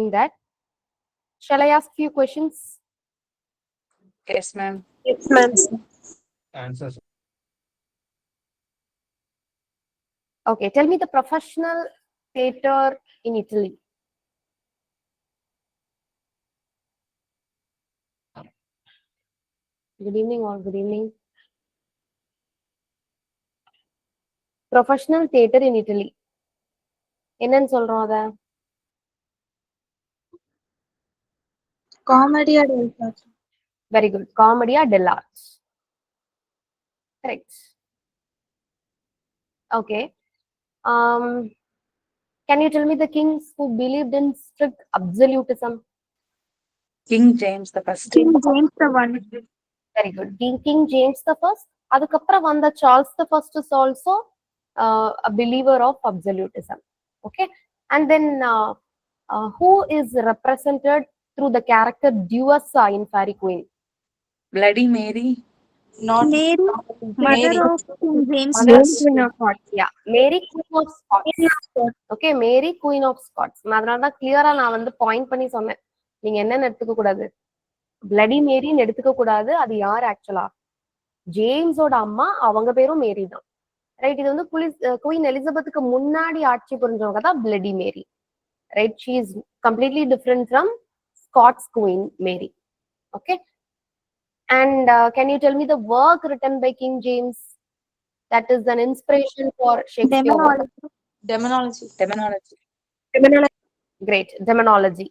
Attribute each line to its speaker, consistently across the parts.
Speaker 1: doing that. Shall I ask few questions?
Speaker 2: Yes, ma'am.
Speaker 3: Yes, ma'am.
Speaker 4: Answers.
Speaker 1: Okay, tell me the professional theater in Italy. Good evening or good evening. Professional theater in Italy. என்னன்னு சொல்றோம் அத?
Speaker 3: Commedia dell'arte.
Speaker 1: Very good. Commedia dell'arte. Correct. Okay. Can you tell me the kings who believed in strict absolutism?
Speaker 2: King James the First.
Speaker 3: King James the One.
Speaker 1: Very good. King James the First. அதுக்கப்புறம் வந்த Charles the First is also a believer of absolutism. Okay. And then who is represented through the character Duessa in Fairy Queen?
Speaker 2: Bloody Mary.
Speaker 3: Not Mary, mother
Speaker 2: Mary.
Speaker 3: of King James.
Speaker 1: Queen of Scots. Yeah, Mary Queen of Scots. Okay, Mary Queen of Scots. நான் அதனால தான் கிளியரா நான் வந்து point பண்ணி சொன்னேன். நீங்க என்னன்னு எடுத்துக்க கூடாது, பிளடி மேரின்னு எடுத்துக்க கூடாது. அது யார் ஆக்சுவலா? ஜேம்ஸோட அம்மா, அவங்க பேரும் மேரி தான். ரைட். இது வந்து குயின் எலிசபெத்துக்கு முன்னாடி ஆட்சி புரிஞ்சவங்க தான் Bloody Mary. Right. She is completely different from Scots queen Mary. Okay. And can you tell me the work written by King James that is an inspiration for Shakespeare?
Speaker 3: Demonology.
Speaker 1: Great. Demonology.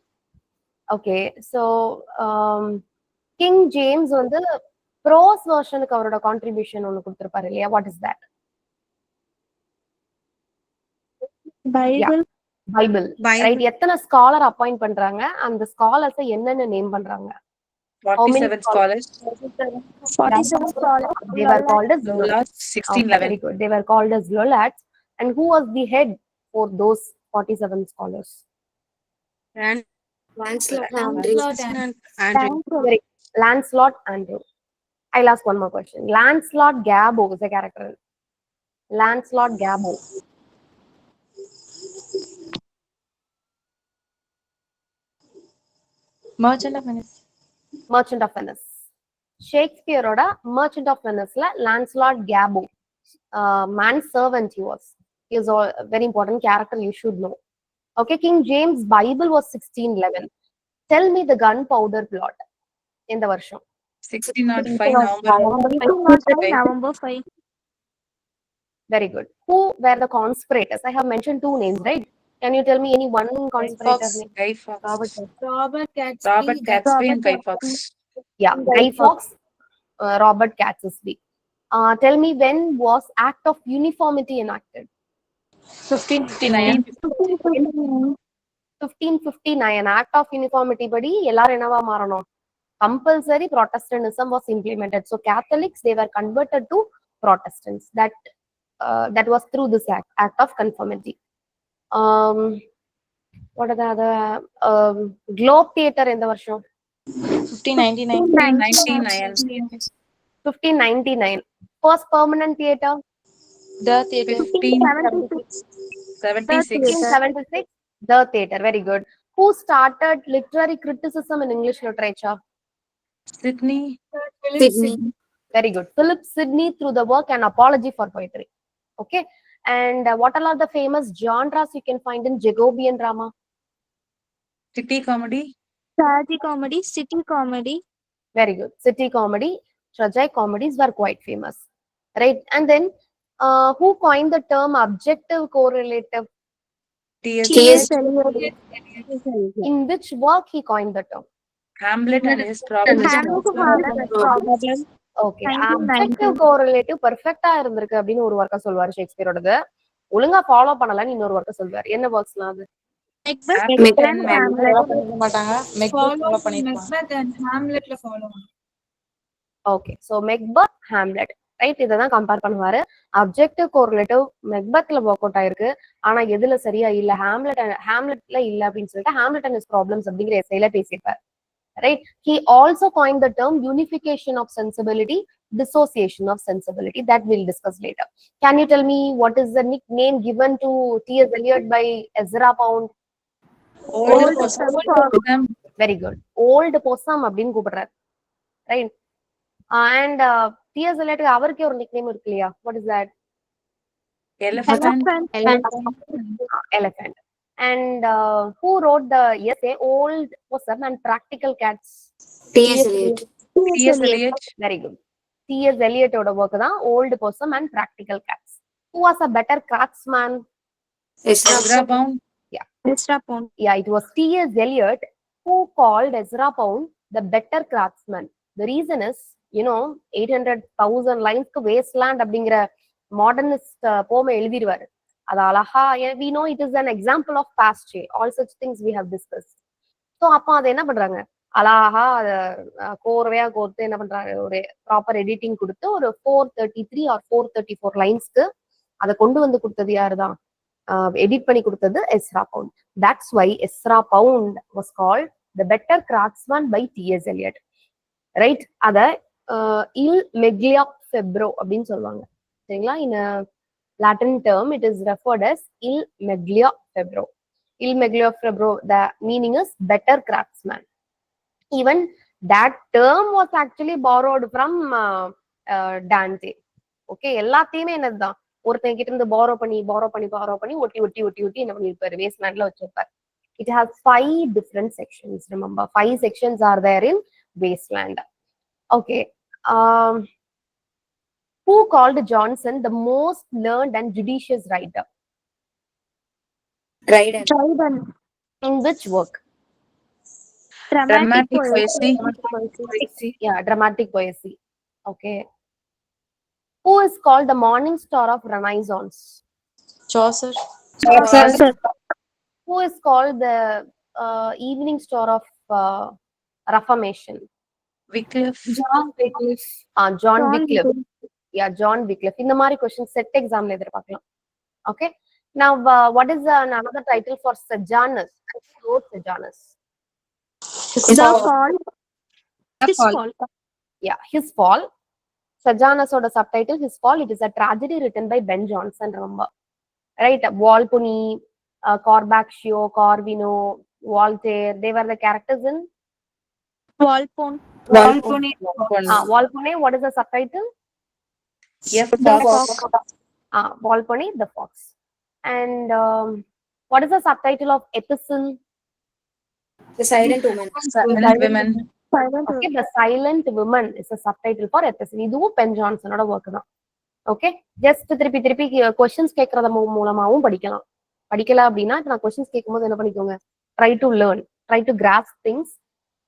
Speaker 1: Okay. So King James வந்து prose versionக்கு அவரோட contribution ஒன்னு கொடுத்திருப்பாரு இல்லையா? What is that?
Speaker 3: Bible.
Speaker 1: Bible. Right. எத்தனை scholar appoint பண்றாங்க? அந்த scholars என்னென்ன name பண்றாங்க?
Speaker 2: 47 scholars.
Speaker 3: 47 scholars.
Speaker 1: They were called as
Speaker 2: Lolas, 1611.
Speaker 1: very good. They were called as Lollards. And who was the head for those 47 scholars?
Speaker 3: Lancelot
Speaker 1: Very Lancelot Andrew. I'll ask one more question. Lancelot Gabo is a character. Lancelot Gabo.
Speaker 3: Merchant of Venice.
Speaker 1: Merchant of Venice. ஷேக்ஸ்பியரோட Merchant of Veniceல Lancelot Gabo, man servant he was. He is a very important character you should know. Okay, King James Bible was 1611. Tell me the gunpowder plot in the வருஷம்.
Speaker 2: 1605 November 5.
Speaker 1: Very good. Who were the conspirators? I have mentioned two names, right? Can you tell me any one conspirator name?
Speaker 2: Guy Fawkes.
Speaker 3: Robert
Speaker 2: Robert Catesby and Guy Fawkes.
Speaker 1: Yeah, Guy Fawkes, Robert Catesby. Tell me, when was Act of Uniformity enacted?
Speaker 2: 1559.
Speaker 1: 1559. Act of Uniformity படி எல்லாரும் என்னவா மாறணும்? Compulsory Protestantism was implemented. So Catholics, they were converted to Protestants. That was through this act of conformity. What are the other? Globe Theatre in the வருஷம் 1599. First permanent theatre?
Speaker 3: The theatre.
Speaker 1: 1576. The theatre. Very good. Who started literary criticism in English literature?
Speaker 2: Sidney.
Speaker 1: Very good. Philip Sidney, through the work An Apology for Poetry. Okay. And what all are the famous genres you can find in Jacobean drama?
Speaker 2: City comedy.
Speaker 3: Tragicomedy, city comedy.
Speaker 1: Very good. City comedy, tragic comedies were quite famous. Right. And then who coined the term objective correlative?
Speaker 2: T.S.
Speaker 3: Eliot.
Speaker 1: In which work he coined the term?
Speaker 2: Hamlet and his problems.
Speaker 1: Okay. Objective correlative perfect-ஆ இருந்திருக்கு அப்படின்னு ஒரு ஒர்க்க சொல்வாரு ஷேக்ஸ்பியரோடது. ஒழுங்கா follow பண்ணலன்னு இன்னொரு ஒர்க்க சொல்வாரு. என்ன ஒர்க்ஸ்லாம் அது? Okay. So Macbeth, Hamlet. Right. இதான் கம்பேர் பண்ணுவாரு. அப்ஜெக்டிவ் கோரிலேட்டிவ் மெக்பத்ல ஒர்க் அவுட் ஆயிருக்கு, ஆனா எதுல சரியா இல்ல, ஹாம்லெட்ல இல்ல அப்படின்னு சொல்லிட்டு ஹாம்லெட் அண்ட் ஹிஸ் ப்ராப்ளம்ஸ் அப்படிங்கிற எஸ்ஐல பேசியிருப்பாரு. Right. He also coined the term unification of sensibility, dissociation of sensibility, that we'll discuss later. Can you tell me what is the nickname given to T.S. Eliot by Ezra Pound?
Speaker 2: Old possum.
Speaker 1: Very good. Old possum அப்படின்னு கூப்பிடுறாரு. Right. And DS Eliot அவருக்கே ஒரு nickname இருக்கு இல்லையா? What is that?
Speaker 2: Elephant.
Speaker 1: Elephant. And who wrote the essay Old Possum and Practical Cats?
Speaker 5: T.S. Eliot.
Speaker 2: T.S. Eliot.
Speaker 1: Very good. T.S. Eliot ஓட work தான் Old Possum and Practical Cats. Who was a better craftsman?
Speaker 2: Ezra Pound.
Speaker 3: Ezra Pound.
Speaker 1: Yeah, it was T.S. Eliot who called Ezra Pound the better craftsman. The reason is, 800,000 லைன்ஸ்க்கு wasteland அப்படிங்கிற modernist போமை எழுதிடுவாரு. அது அழகா we know it is an example of past all such things we have discussed. So அப்போ அதை என்ன பண்றாங்க, அழகா அதை கோர்வையா கோர்த்து என்ன பண்றாங்க, ஒரு ப்ராப்பர் எடிட்டிங் கொடுத்து ஒரு 433 or 434 லைன்ஸ்க்கு அதை கொண்டு வந்து கொடுத்தது யாருதான், எடிட் பண்ணி கொடுத்தது Ezra Pound. That's why Ezra Pound was called the better craftsman by TS Eliot. Right. அத இல் மெக்லியா ஃபெப்ரோ அப்படின்னு சொல்லுவாங்க. சரிங்களா? இன் Latin term, it is referred as Il Meglio Febro. Il Meglio Febro, the meaning is better craftsman. Even that term was actually borrowed from Dante. Okay, எல்லாத்தையுமே என்னதுதான், ஒருத்தன் கிட்ட இருந்து borrow பண்ணி ஒட்டி என்ன பண்ணிருப்பாரு, வேஸ்ட்லேண்ட்ல வச்சிருப்பாரு. It has 5 different sections. Remember, 5 sections are there in wasteland. Okay. Who called Johnson the most learned and judicious writer?
Speaker 5: Dryden.
Speaker 1: In which work?
Speaker 2: Dramatic poesy.
Speaker 1: Yeah, dramatic poesy. Okay. Who is called the morning star of Renaissance?
Speaker 3: Chaucer.
Speaker 1: Who is called the evening star of Reformation?
Speaker 2: Wycliffe.
Speaker 3: John Wycliffe.
Speaker 1: John Wycliffe. Yeah, John Wycliffe. இந்த மாதிரி question set எக்ஸாம்ல எதிர்பார்க்கலாம். Okay. Now, what is another title for Sejanus? Who wrote Sejanus?
Speaker 3: The Fall. His Fall.
Speaker 1: Yeah, His Fall. Sejanus oda subtitle His Fall. It is a tragedy written by Ben Jonson. Remember, right? Volpone, Corbaccio, Corvino, Voltaire. They were the characters in
Speaker 3: Walpole.
Speaker 2: Volpone.
Speaker 1: Volpone. What is the subtitle?
Speaker 2: F. Fox.
Speaker 1: Volpone the Fox. And what is the subtitle of Epistle?
Speaker 5: The Silent Woman.
Speaker 2: Silent Women.
Speaker 1: Okay, The Silent Woman is a subtitle for Epistle. இதுவும் pen ஜான்சனோட work தான். Okay, just திருப்பி questions கேட்கறது மூலமாவும் படிக்கலாம். படிக்கல அப்படின்னா நான் questions கேட்கும்போது என்ன பண்ணிக்கோங்க, try to learn, try to grass things,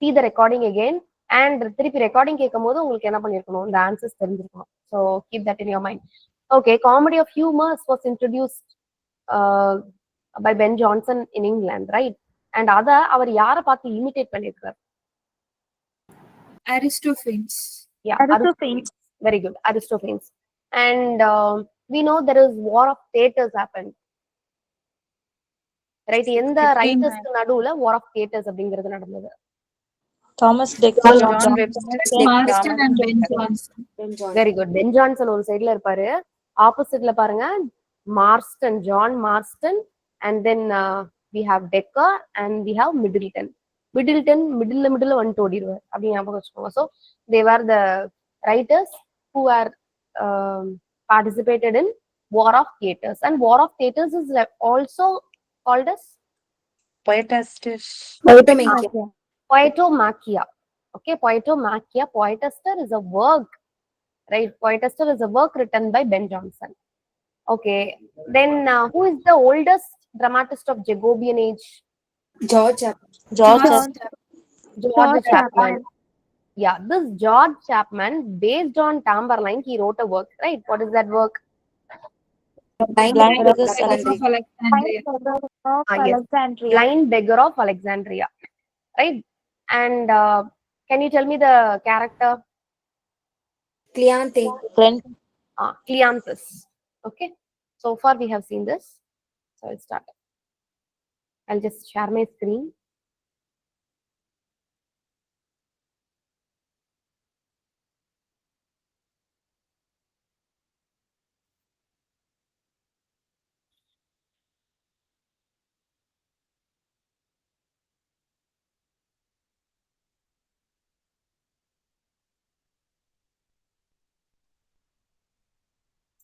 Speaker 1: see the recording again, and திருப்பி ரெக்கார்டிங் கேட்கும் போது உங்களுக்கு என்ன பண்ணிருக்கணும், இந்த ஆன்சர்ஸ் தெரிஞ்சிருக்கணும். So keep that in your mind. Okay, comedy of humors was introduced by Ben Jonson in England, right? And அத அவர் யாரை பார்த்து இமிட்டேட் பண்ணிருக்காரு?
Speaker 3: Aristophanes.
Speaker 1: Yeah,
Speaker 3: Aristophanes.
Speaker 1: Very good, Aristophanes. And we know there is war of theaters happened, right? எந்த ரைட்டர்ஸ்க்கு நடுவுல war of theaters அப்படிங்கிறது நடந்தது?
Speaker 3: Thomas Dexter.
Speaker 2: John Webster.
Speaker 3: Marston and Ben Jonson.
Speaker 1: Very good. Ben Jonson ஒரு சைடுல இருப்பாரு, ஆப்போசிட்ல பாருங்க Marston, John Marston, and then we have Dekker and we have Middleton. மிடில்ல வந்துட்டு ஓடிடுவார் அப்படின்னு ஞாபகம் வச்சுக்கோங்க. So there the writers who are participated in war of theaters, and war of theaters is also called as
Speaker 2: Poetaster.
Speaker 1: poetomachia. Okay, poetomachia. Poetaster is a work, right? Poetaster is a work written by Ben Jonson. Okay, then who is the oldest dramatist of Jacobean age?
Speaker 5: George
Speaker 1: Chapman. Yeah, this George Chapman, based on Tamberline, he wrote a work, right? What is that work?
Speaker 5: Blind Beggars Alexandria.
Speaker 1: Yes. Blind Beggar of Alexandria, right? And can you tell me the character?
Speaker 5: Cleanthe.
Speaker 1: Cleanthus. Okay, so far we have seen this. So let's start. I'll just share my screen.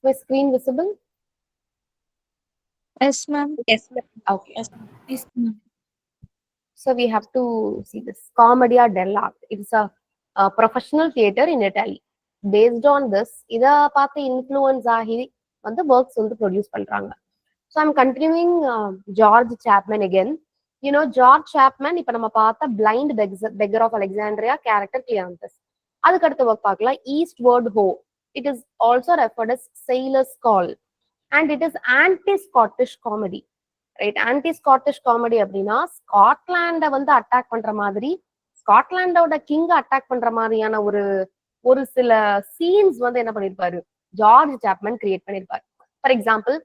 Speaker 1: My screen visible?
Speaker 3: Yes, ma'am.
Speaker 1: Okay.
Speaker 3: Yes, ma'am.
Speaker 1: So we have to see this Commedia dell'arte. It's a professional theater in Italy. Based on this, இத பார்த்து influence ஆகி வந்து works வந்து produce பண்றாங்க. So I'm continuing George Chapman again. You know, George Chapman இப்ப நம்ம பார்த்த Blind Beggar of Alexandria character Cleanthes. அதுக்கு அடுத்த ஒர்க் பார்க்கலாம் Eastward Ho. It is also referred as Sailor's Call and it is anti-Scottish comedy. Right anti Scottish comedy அப்படின்னா ஸ்காட்லாண்ட வந்து attack பண்ற மாதிரி ஸ்காட்லாண்டோட கிங்க அட்டாக் பண்ற மாதிரியான ஒரு சில சீன்ஸ் வந்து என்ன பண்ணிருப்பாரு ஜார்ஜ் சாப்மன் கிரியேட் பண்ணிருப்பாரு. For example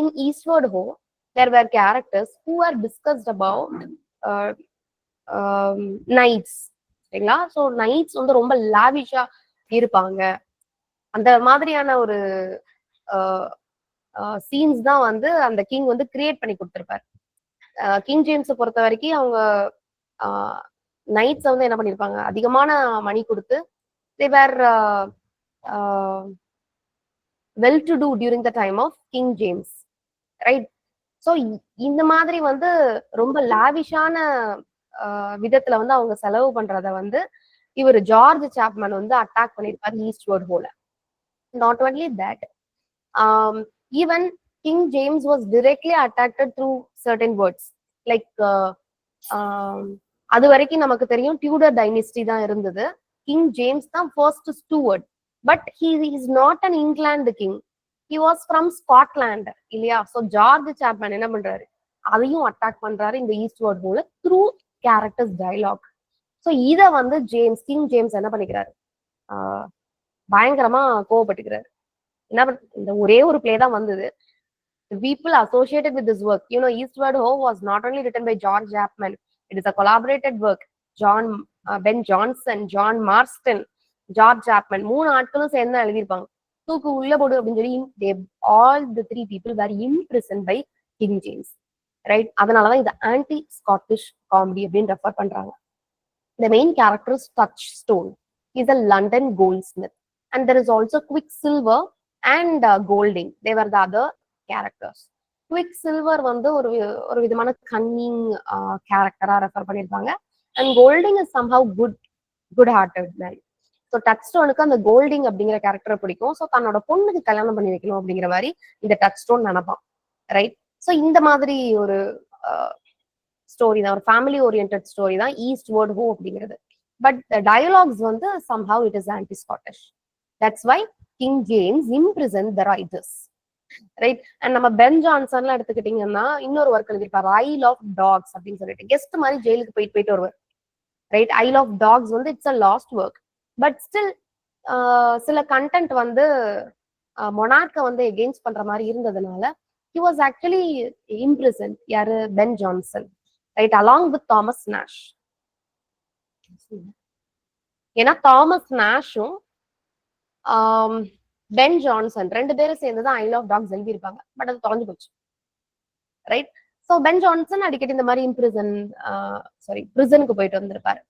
Speaker 1: in Eastward Ho there were characters who are discussed about knights சரிங்களா. ஸோ நைட்ஸ் வந்து ரொம்ப லாவிஷா இருப்பாங்க. அந்த மாதிரியான ஒரு சீன்ஸ் தான் வந்து அந்த கிங் வந்து கிரியேட் பண்ணி கொடுத்திருப்பாரு. கிங் ஜேம்ஸை பொறுத்த வரைக்கும் அவங்க நைட்ஸ் வந்து என்ன பண்ணிருப்பாங்க அதிகமான மணி கொடுத்து they were well to do during the time of King James, right? So இந்த மாதிரி வந்து ரொம்ப லாவிஷான விதத்துல வந்து அவங்க செலவு பண்றத வந்து இவர் ஜார்ஜ் சாப்மன் வந்து அட்டாக் பண்ணிருப்பாரு ஈஸ்ட்வர்ட் ஹோல. Not only that, even King James was directly attacked through certain words like அது வரைக்கும் நமக்கு தெரியும் டியூடர் டைனிஸ்டி தான் இருந்தது. கிங் ஜேம்ஸ் தான் first Stuart, but he is not an England king, he was from Scotland இல்லையா. So George Chapman என்ன பண்றாரு அதையும் அட்டாக் பண்றாரு இந்த eastward ஹோல through characters dialogue. So இதை வந்து கிங் ஜேம்ஸ் என்ன பண்ணிக்கிறாரு பயங்கரமா கோவப்பட்டுக்கிறாரு. என்ன இந்த ஒரே ஒரு பிளே தான் வந்தது. People associated with this work, Eastward Ho was not only written by George Chapman, it is a collaborated work. Ben Jonson, John Marston, George Chapman, மூணு ஆட்களும் சேர்ந்து எழுதியிருப்பாங்க. தூக்கு உள்ள போடு அப்படின்னு சொல்லி all the three people were imprisoned by King James, right? அதனாலதான் இது ஆன்டி ஸ்காட்டிஷ் காமெடி அப்படின்னு ரெஃபர் பண்றாங்க. The main character is Touchstone. He is a London goldsmith, and there is also Quicksilver and Golding. They were the other characters. Quicksilver வந்து ஒரு விதமான Canning கேரக்டரா refer பண்ணிருப்பாங்க. And Golding is somehow good hearted man. So டச்ஸ்டோனுக்கு அந்த Golding அப்படிங்கிற கேரக்டரை பிடிக்கும். ஸோ தன்னோட பொண்ணுக்கு கல்யாணம் பண்ணி வைக்கணும் அப்படிங்கிற மாதிரி இந்த டச்ஸ்டோன் நினைப்பான், ரைட்? ஸோ இந்த மாதிரி ஒரு ஸ்டோரி தான், ஒரு ஃபேமிலி ஓரியன்ட் ஸ்டோரி தான் ஈஸ்ட்வர்ட் ஹோ அப்படிங்கிறது. பட் டயலாக்ஸ் வந்து somehow it is anti Scottish. That's why King James imprisoned the writers, right? And நம்ம பென் ஜான்சன்ல எடுத்துக்கிட்டீங்கன்னா இன்னொரு ஒர்க் எழுதிருப்பாரு ஐல் ஆஃப் டாக்ஸ் அப்படின்னு சொல்லிட்டு கெஸ்ட் மாதிரி ஜெயிலுக்கு போயிட்டு வருவார், ரைட்? ஐல் ஆஃப் டாக்ஸ் வந்து it's a lost work, but still சில கண்டென்ட் வந்து மொனார்க்க வந்து எகெயின்ஸ்ட் பண்ற மாதிரி இருந்ததுனால he was actually imprisoned. யாரு? Ben Jonson, right? along with Thomas Nash. ஏன்னா தாமஸ் நாஷும் பென் ஜான்சன் ரெண்டு பேரும் சேர்ந்துதான் ஐல் ஆஃப் டாக்ஸ் எழுதியிருப்பாங்க. பட் அது தொலைஞ்சு போச்சு, ரைட்? ஸோ பென் ஜான்சன் அடிக்கடி இந்த மாதிரி பிரிசனுக்கு போயிட்டு வந்திருப்பாரு.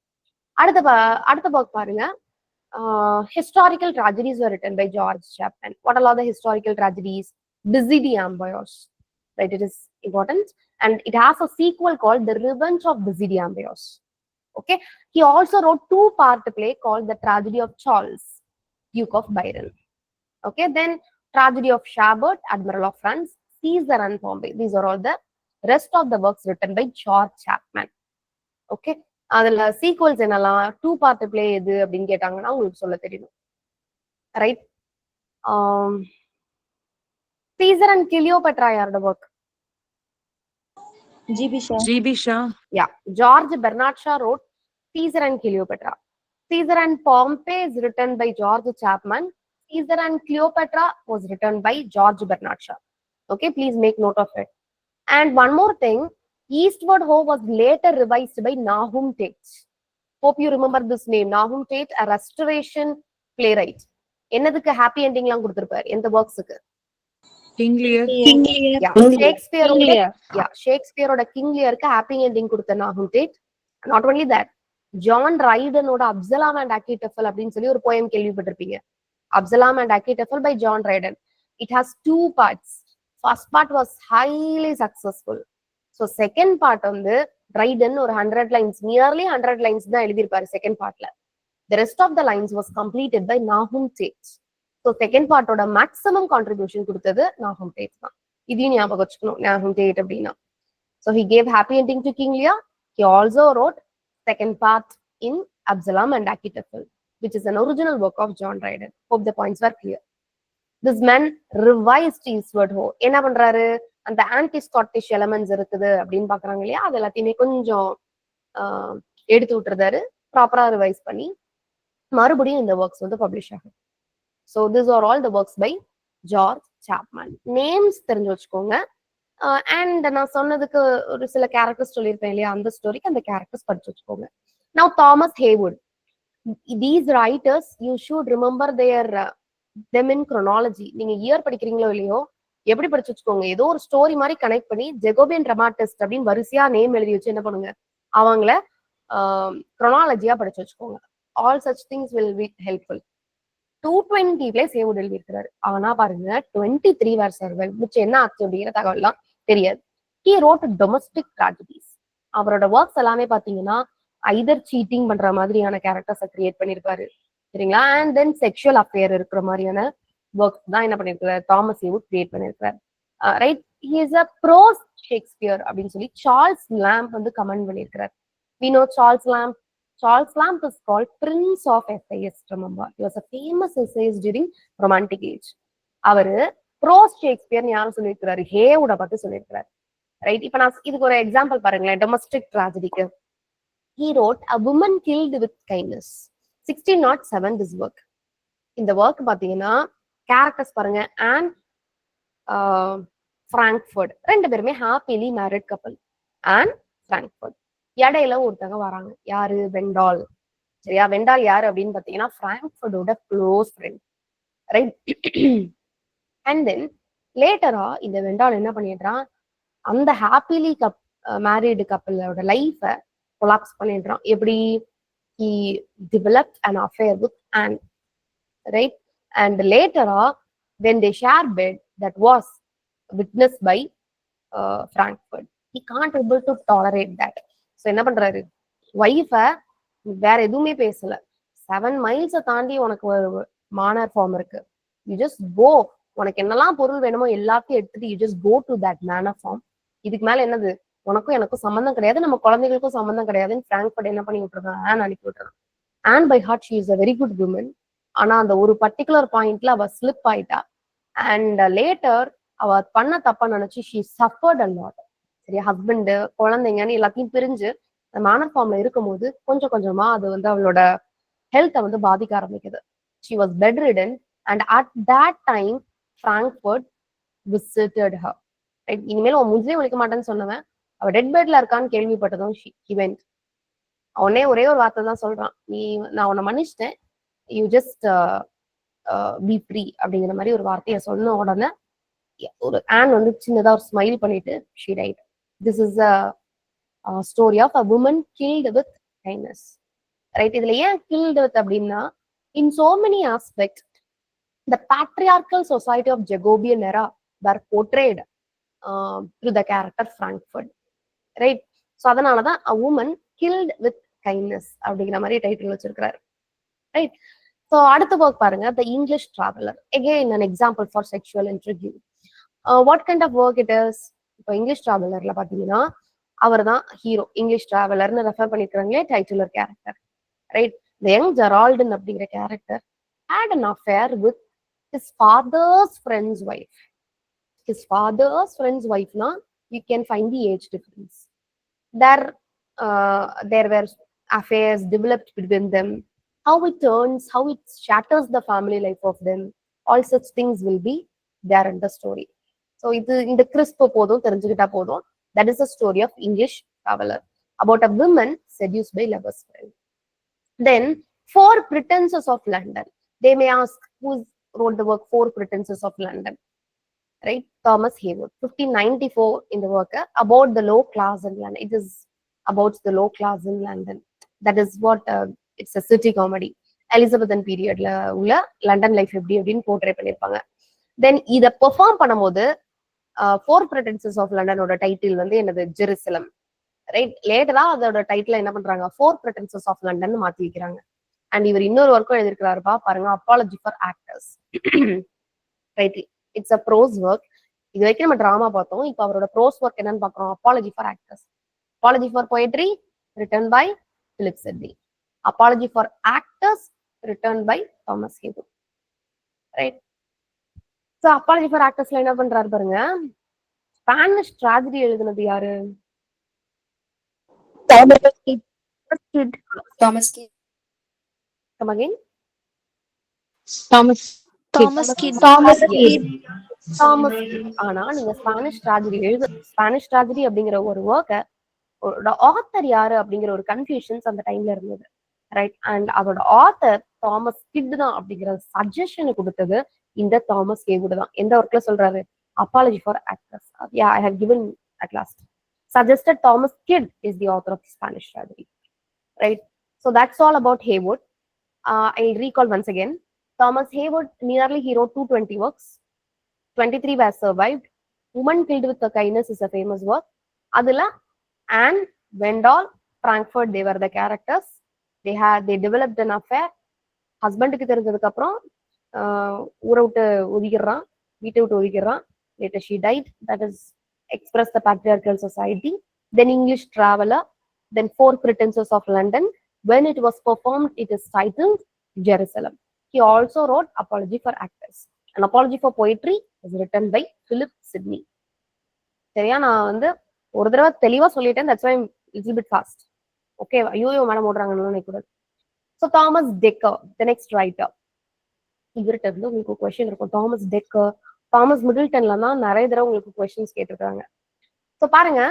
Speaker 1: அடுத்த புக் பாருங்க, historical tragedies were written by George Chapman. What are all the historical tragedies? Busy the Amboyos, right? It is important, and it has a sequel called The Revenge of Busy the Amboyos. Okay, he also wrote two-part play called The Tragedy of Charles, Duke of Byron. Okay, then Tragedy of Chabert, Admiral of France, Caesar and Pompey. These are all the rest of the works written by George Chapman. Okay, அதுல சீக்வல்ஸ் என்னெல்லாம், two part play எது அப்படின்னு கேட்டாங்கன்னா உங்களுக்கு சொல்ல தெரியணும், right? Caesar and Cleopatra யாரோட work?
Speaker 2: GB Shah.
Speaker 1: Yeah, George Bernard Shaw wrote Caesar and Cleopatra. Caesar and Pompey is written by George Chapman. Caesar and Cleopatra was written by George Bernard Shaw. Okay, please make note of it. And one more thing, Eastward Ho was later revised by Nahum Tate. Hope you remember this name, Nahum Tate, a restoration playwright. என்னதுக்கு happy ending எல்லாம் கொடுத்திருப்பாரு எந்த ஒர்க்ஸுக்கு?
Speaker 2: King Lear.
Speaker 1: ஷேக்ஸ்பியரோட King லியருக்கு happy ending கொடுத்த நாகும் Tate. Not only that, John ரைடனோட அப்சலாம் அண்ட் அக்கிடெஃபல் அப்படின்னு சொல்லி ஒரு போயம் கேள்விப்பட்டிருப்பீங்க. Absalom and Achitophel by John Dryden. It has 2 parts. First part was highly successful. So second part வந்து Dryden ஒரு 100 lines, nearly 100 lines தான் எழுதியிருப்பாரு second partல. The rest of the lines was completed by Nahum Tate. So second partோட maximum contribution கொடுத்தது Nahum Tate தான். இதையும் ஞாபகம் வச்சுக்கணும், Nahum Tate அப்படின்னா. So he gave happy ending to King Lear. He also wrote second part in Absalom and Achitophel, which is an original work of John Dryden. Hope the points were clear. This man revised Eastward Ho. என்ன பண்றாரு, அந்த anti Scottish elements இருக்குது அப்படின்னு பாக்குறாங்க இல்லையா, அது எல்லாத்தையுமே கொஞ்சம் எடுத்து விட்டுறாரு, ப்ராப்பரா ரிவைஸ் பண்ணி மறுபடியும் இந்த ஒர்க்ஸ் வந்து பப்ளிஷ் ஆகும். So this are all the works by George Chapman. Names தெரிஞ்சு வச்சுக்கோங்க. அண்ட் நான் சொன்னதுக்கு ஒரு சில கேரக்டர்ஸ் சொல்லியிருப்பேன் இல்லையா, அந்த ஸ்டோரிக்கு அந்த கேரக்டர்ஸ் படிச்சு வச்சுக்கோங்க. Now Thomas Haywood. These writers you should remember their them in chronology. நீங்க இயர் படிக்கிறீங்களோ இல்லையோ, எப்படி படிச்சு வச்சுக்கோங்க, ஏதோ ஒரு ஸ்டோரி மாதிரி கனெக்ட் பண்ணி ஜெகோபியன் ட்ரமாட்டிஸ்ட் அப்படின்னு வரிசையா நேம் எழுதி வச்சு என்ன பண்ணுங்க, அவங்கள chronology-ஆ படிச்சு வச்சுக்கோங்க. All such things will be helpful. 220 plays Heywood எழுதியிருக்கிறாரு. ஆனா பாருங்க 23 were survived. மிச்சம் என்ன ஆச்சு அப்படிங்கிற தகவல்லாம் தெரியாது. He wrote domestic tragedies. அவரோட ஒர்க்ஸ் எல்லாமே பாத்தீங்கன்னா ஐதர் சீட்டிங் பண்ற மாதிரியான கேரக்டர்ஸை கிரியேட் பண்ணிருப்பாரு, சரிங்களா, அண்ட் தென் செக்ஷுவல் அஃபேர் இருக்கிற மாதிரியான ஒர்க்ஸ் தான் என்ன பண்ணிருக்காரு, தாமஸ் ஹேவுட் கிரியேட் பண்ணிருக்காரு. Right, he is a prose Shakespeare அப்படின்னு சொல்லி சார்ல்ஸ் லாம்ப் வந்து கமெண்ட் பண்ணிருக்காரு. we know Charles Lamb. Charles Lamb is called Prince of Essayists. Remember, he was a famous essayist during Romantic age. அவரு pros ஷேக்ஸ்பியர்னு யாரும் சொல்லியிருக்கிறாரு, ஹேவுட பார்த்து சொல்லியிருக்கிறாரு. ரைட், இப்ப நான் இதுக்கு ஒரு எக்ஸாம்பிள் பாருங்களேன், domestic ட்ராஜடிக்கு. He wrote A Woman Killed with Kindness. 1607 this work. இந்த ஒர்க் பாத்தீங்கன்னா கேரக்டர்ஸ் பாருங்க, அண்ட் பிராங்க்ஃபர்ட் ரெண்டு பேருமே ஹாப்பிலி மேரிட் கப்பல். அண்ட் பிராங்க்ஃபர்ட் இடையில ஒருத்தங்க வராங்க, யாரு, வெண்டால். சரியா, வெண்டால் யாரு அப்படின்னு பாத்தீங்கன்னா பிராங்க்ஃபர்டோட close friend. Right, and then லேட்டரா இந்த வெண்டால் என்ன பண்ணிடுறான், அந்த ஹாப்பிலி மேரிடு கப்பலோட லைஃப கொலாப்ஸ் பண்ணிடுறான். எப்படி, he developed an affair with Anne, right? And later when they share bed, that was witnessed by Frankfurt. He can't able to tolerate that. So என்ன பண்றாரு, ஒய்ஃப வேற எதுவுமே பேசல, 7 miles தாண்டி உனக்கு ஒரு மானர் ஃபார்ம் இருக்கு, you just go, உனக்கு என்னெல்லாம் பொருள் வேணுமோ எல்லாத்தையும் எடுத்துட்டு you just go to that manor farm. இதுக்கு மேல என்னது, உனக்கும் எனக்கும் சம்பந்தம் கிடையாது, நம்ம குழந்தைகளுக்கும் சம்பந்தம் கிடையாதுன்னு பிராங்க்ஃபர்ட் என்ன பண்ணி விட்டுருக்கான், ஆன் அனுப்பி விட்டுறான். And by heart she is a very good women. ஆனா அந்த ஒரு பர்டிகுலர் பாயிண்ட்ல அவ ஸ்லிப் ஆயிட்டா. அண்ட் லேட்டர் அவ பண்ண தப்பா நினைச்சு ஷி சஃபர்ட் அ லாட். சரியா, ஹஸ்பண்ட் குழந்தைங்கன்னு எல்லாத்தையும் பிரிஞ்சு மேனர் ஃபார்ம்ல இருக்கும் போது கொஞ்சம் கொஞ்சமா அது வந்து அவளோட ஹெல்த்தை வந்து பாதிக்க ஆரம்பிக்குது. She was bedridden and at that time Frankfurt visited her. Right, இனிமேல் அவன் முஜ்ஜே ஒழிக்க மாட்டேன்னு சொன்னவன் அவ டெட் பெட்ல இருக்கான்னு கேள்விப்பட்டதும் he went. அவனே ஒரே ஒரு வார்த்தை தான் சொல்றான், நான் உன்னை மன்னிச்சிட்டேன், யூ ஜஸ்ட் பி ஃப்ரீ அப்படிங்கிற மாதிரி ஒரு வார்த்தையை சொன்ன உடனே ஒரு ஆன் வந்து சின்னதா ஒரு ஸ்மைல் பண்ணிட்டு she died. This is a story of a woman killed with kindness. Right, இதுல ஏன் killed with அப்படின்னா, in so many aspects the patriarchal society of Jacobean era were portrayed through the character Frankfurt. Right, so அதனாலதான் a woman killed with kindness அப்படிங்கிற மாதிரி title வச்சிருக்கிறாரு. Right, so அடுத்த work பாருங்க, The English Traveler. Again an example for sexual intrigue. What kind of work it is? இப்போ English டிராவலர்ல பாத்தீங்கன்னா அவர் தான் ஹீரோ. இங்கிலீஷ் டிராவலர்னு ரெஃபர் பண்ணிருக்காங்களே titular character. Right, the young Geraldine அப்படிங்கிற character had an affair with his father's friend's wife. His father's friend's wife na you can find the age difference. There were affairs developed between them. How it turns, how it shatters the family life of them. All such things will be there in the story. So இது இந்த கிறிஸ்ப போதும் தெரிஞ்சுக்கிட்டா போதும். That is the story of English Traveler about a woman seduced by lover's friend. Then Four Pretenses of London. They may ask, who wrote the work Four Pretenses of London? Right, Thomas Heywood. 1594 in the work about the low class in London. It is about the low class in London. That is what it's a city comedy. Elizabethan பீரியட்ல உள்ள London life எப்படி அப்படின்னு portray பண்ணியிருப்பாங்க. தென் இதை perform பண்ணும்போது four பிரெட்டன்சஸ் of லண்டனோட title வந்து என்னது Jerusalem, right. லேட்டரா அதோட டைட்டில் என்ன பண்றாங்க, ஃபோர் பிரெட்டன்சஸ் ஆஃப் லண்டன் மாத்தி வைக்கிறாங்க. அண்ட் இவர் இன்னொரு ஒர்க்கும் எழுதிருக்கிறாருப்பா பாருங்க, apology for actors, right. It's a prose work. இது வரைக்கும் நம்ம டிராமா பார்த்தோம், இப்போ அவரோட ப்ரோஸ் ஒர்க் என்னன்னு பாக்குறோம், apology for actors. Apology for poetry written by Philip Sidney. Apology for actors written by Thomas Heywood, right. So apology for ஆக்டர்ஸ்ல என்ன பண்றாரு பாருங்க, ஸ்பானிஷ் ட்ராஜடி எழுதுனது யாரு,
Speaker 5: Thomas Kidd.
Speaker 1: Come again?
Speaker 3: Thomas Kidd.
Speaker 1: Thomas. ஆனா நீங்க ஸ்பானிஷ் ட்ராஜடி அப்படிங்கிற ஒரு ஒர்க்கை ஆத்தர் யாரு அப்படிங்கிற ஒரு கன்ஃபியூஷன்ஸ் அந்த டைம்ல இருந்தது, ரைட். அண்ட் அதோட ஆத்தர் தாமஸ் கிட் தான் அப்படிங்கிற சஜஷனை கொடுத்தது இந்த தாமஸ் ஹேவூட் தான். எந்த ஒர்க்ல சொல்றாரு, apology for actors. I have given at last suggested Thomas Kidd is the author of the Spanish tragedy, right? So that's all about Heywood. I'll recall once again. Thomas Heywood, nearly he wrote 220 works. 23 were survived. Woman Killed with a Kindness is a famous work. Adula, Anne, Wendell, Frankfurt, they were the characters. They developed an affair. ஹஸ்பண்டுக்கு தெரிஞ்சதுக்கு அப்புறம் ஊரை விட்டு ஒதுக்கிடுறான், வீட்டை விட்டு ஒதுக்கிடுறான். Later she died. That is express the patriarchal society. Then English Traveller. Then Four Pretenses of London. When it was performed, it is titled Jerusalem. He also wrote Apology for Actors. An Apology for Poetry is written by Philip Sidney. சரியா, நான் வந்து ஒரு தடவை தெளிவா சொல்லிட்டேன், that's why I'm little bit fast. Okay, ஐயோ madam ஓடுறாங்கன்னு நினைக்கூடாது. So Thomas Dekker, the next writer. இவர்கிட்ட இருந்து உங்களுக்கு கொஸ்டின் இருக்கும். தாமஸ் டெக்கர், தாமஸ் மிடில்டன்ல தான் நிறைய தடவை உங்களுக்கு கொஸ்டின்ஸ் கேட்டிருக்காங்க. ஸோ பாருங்க,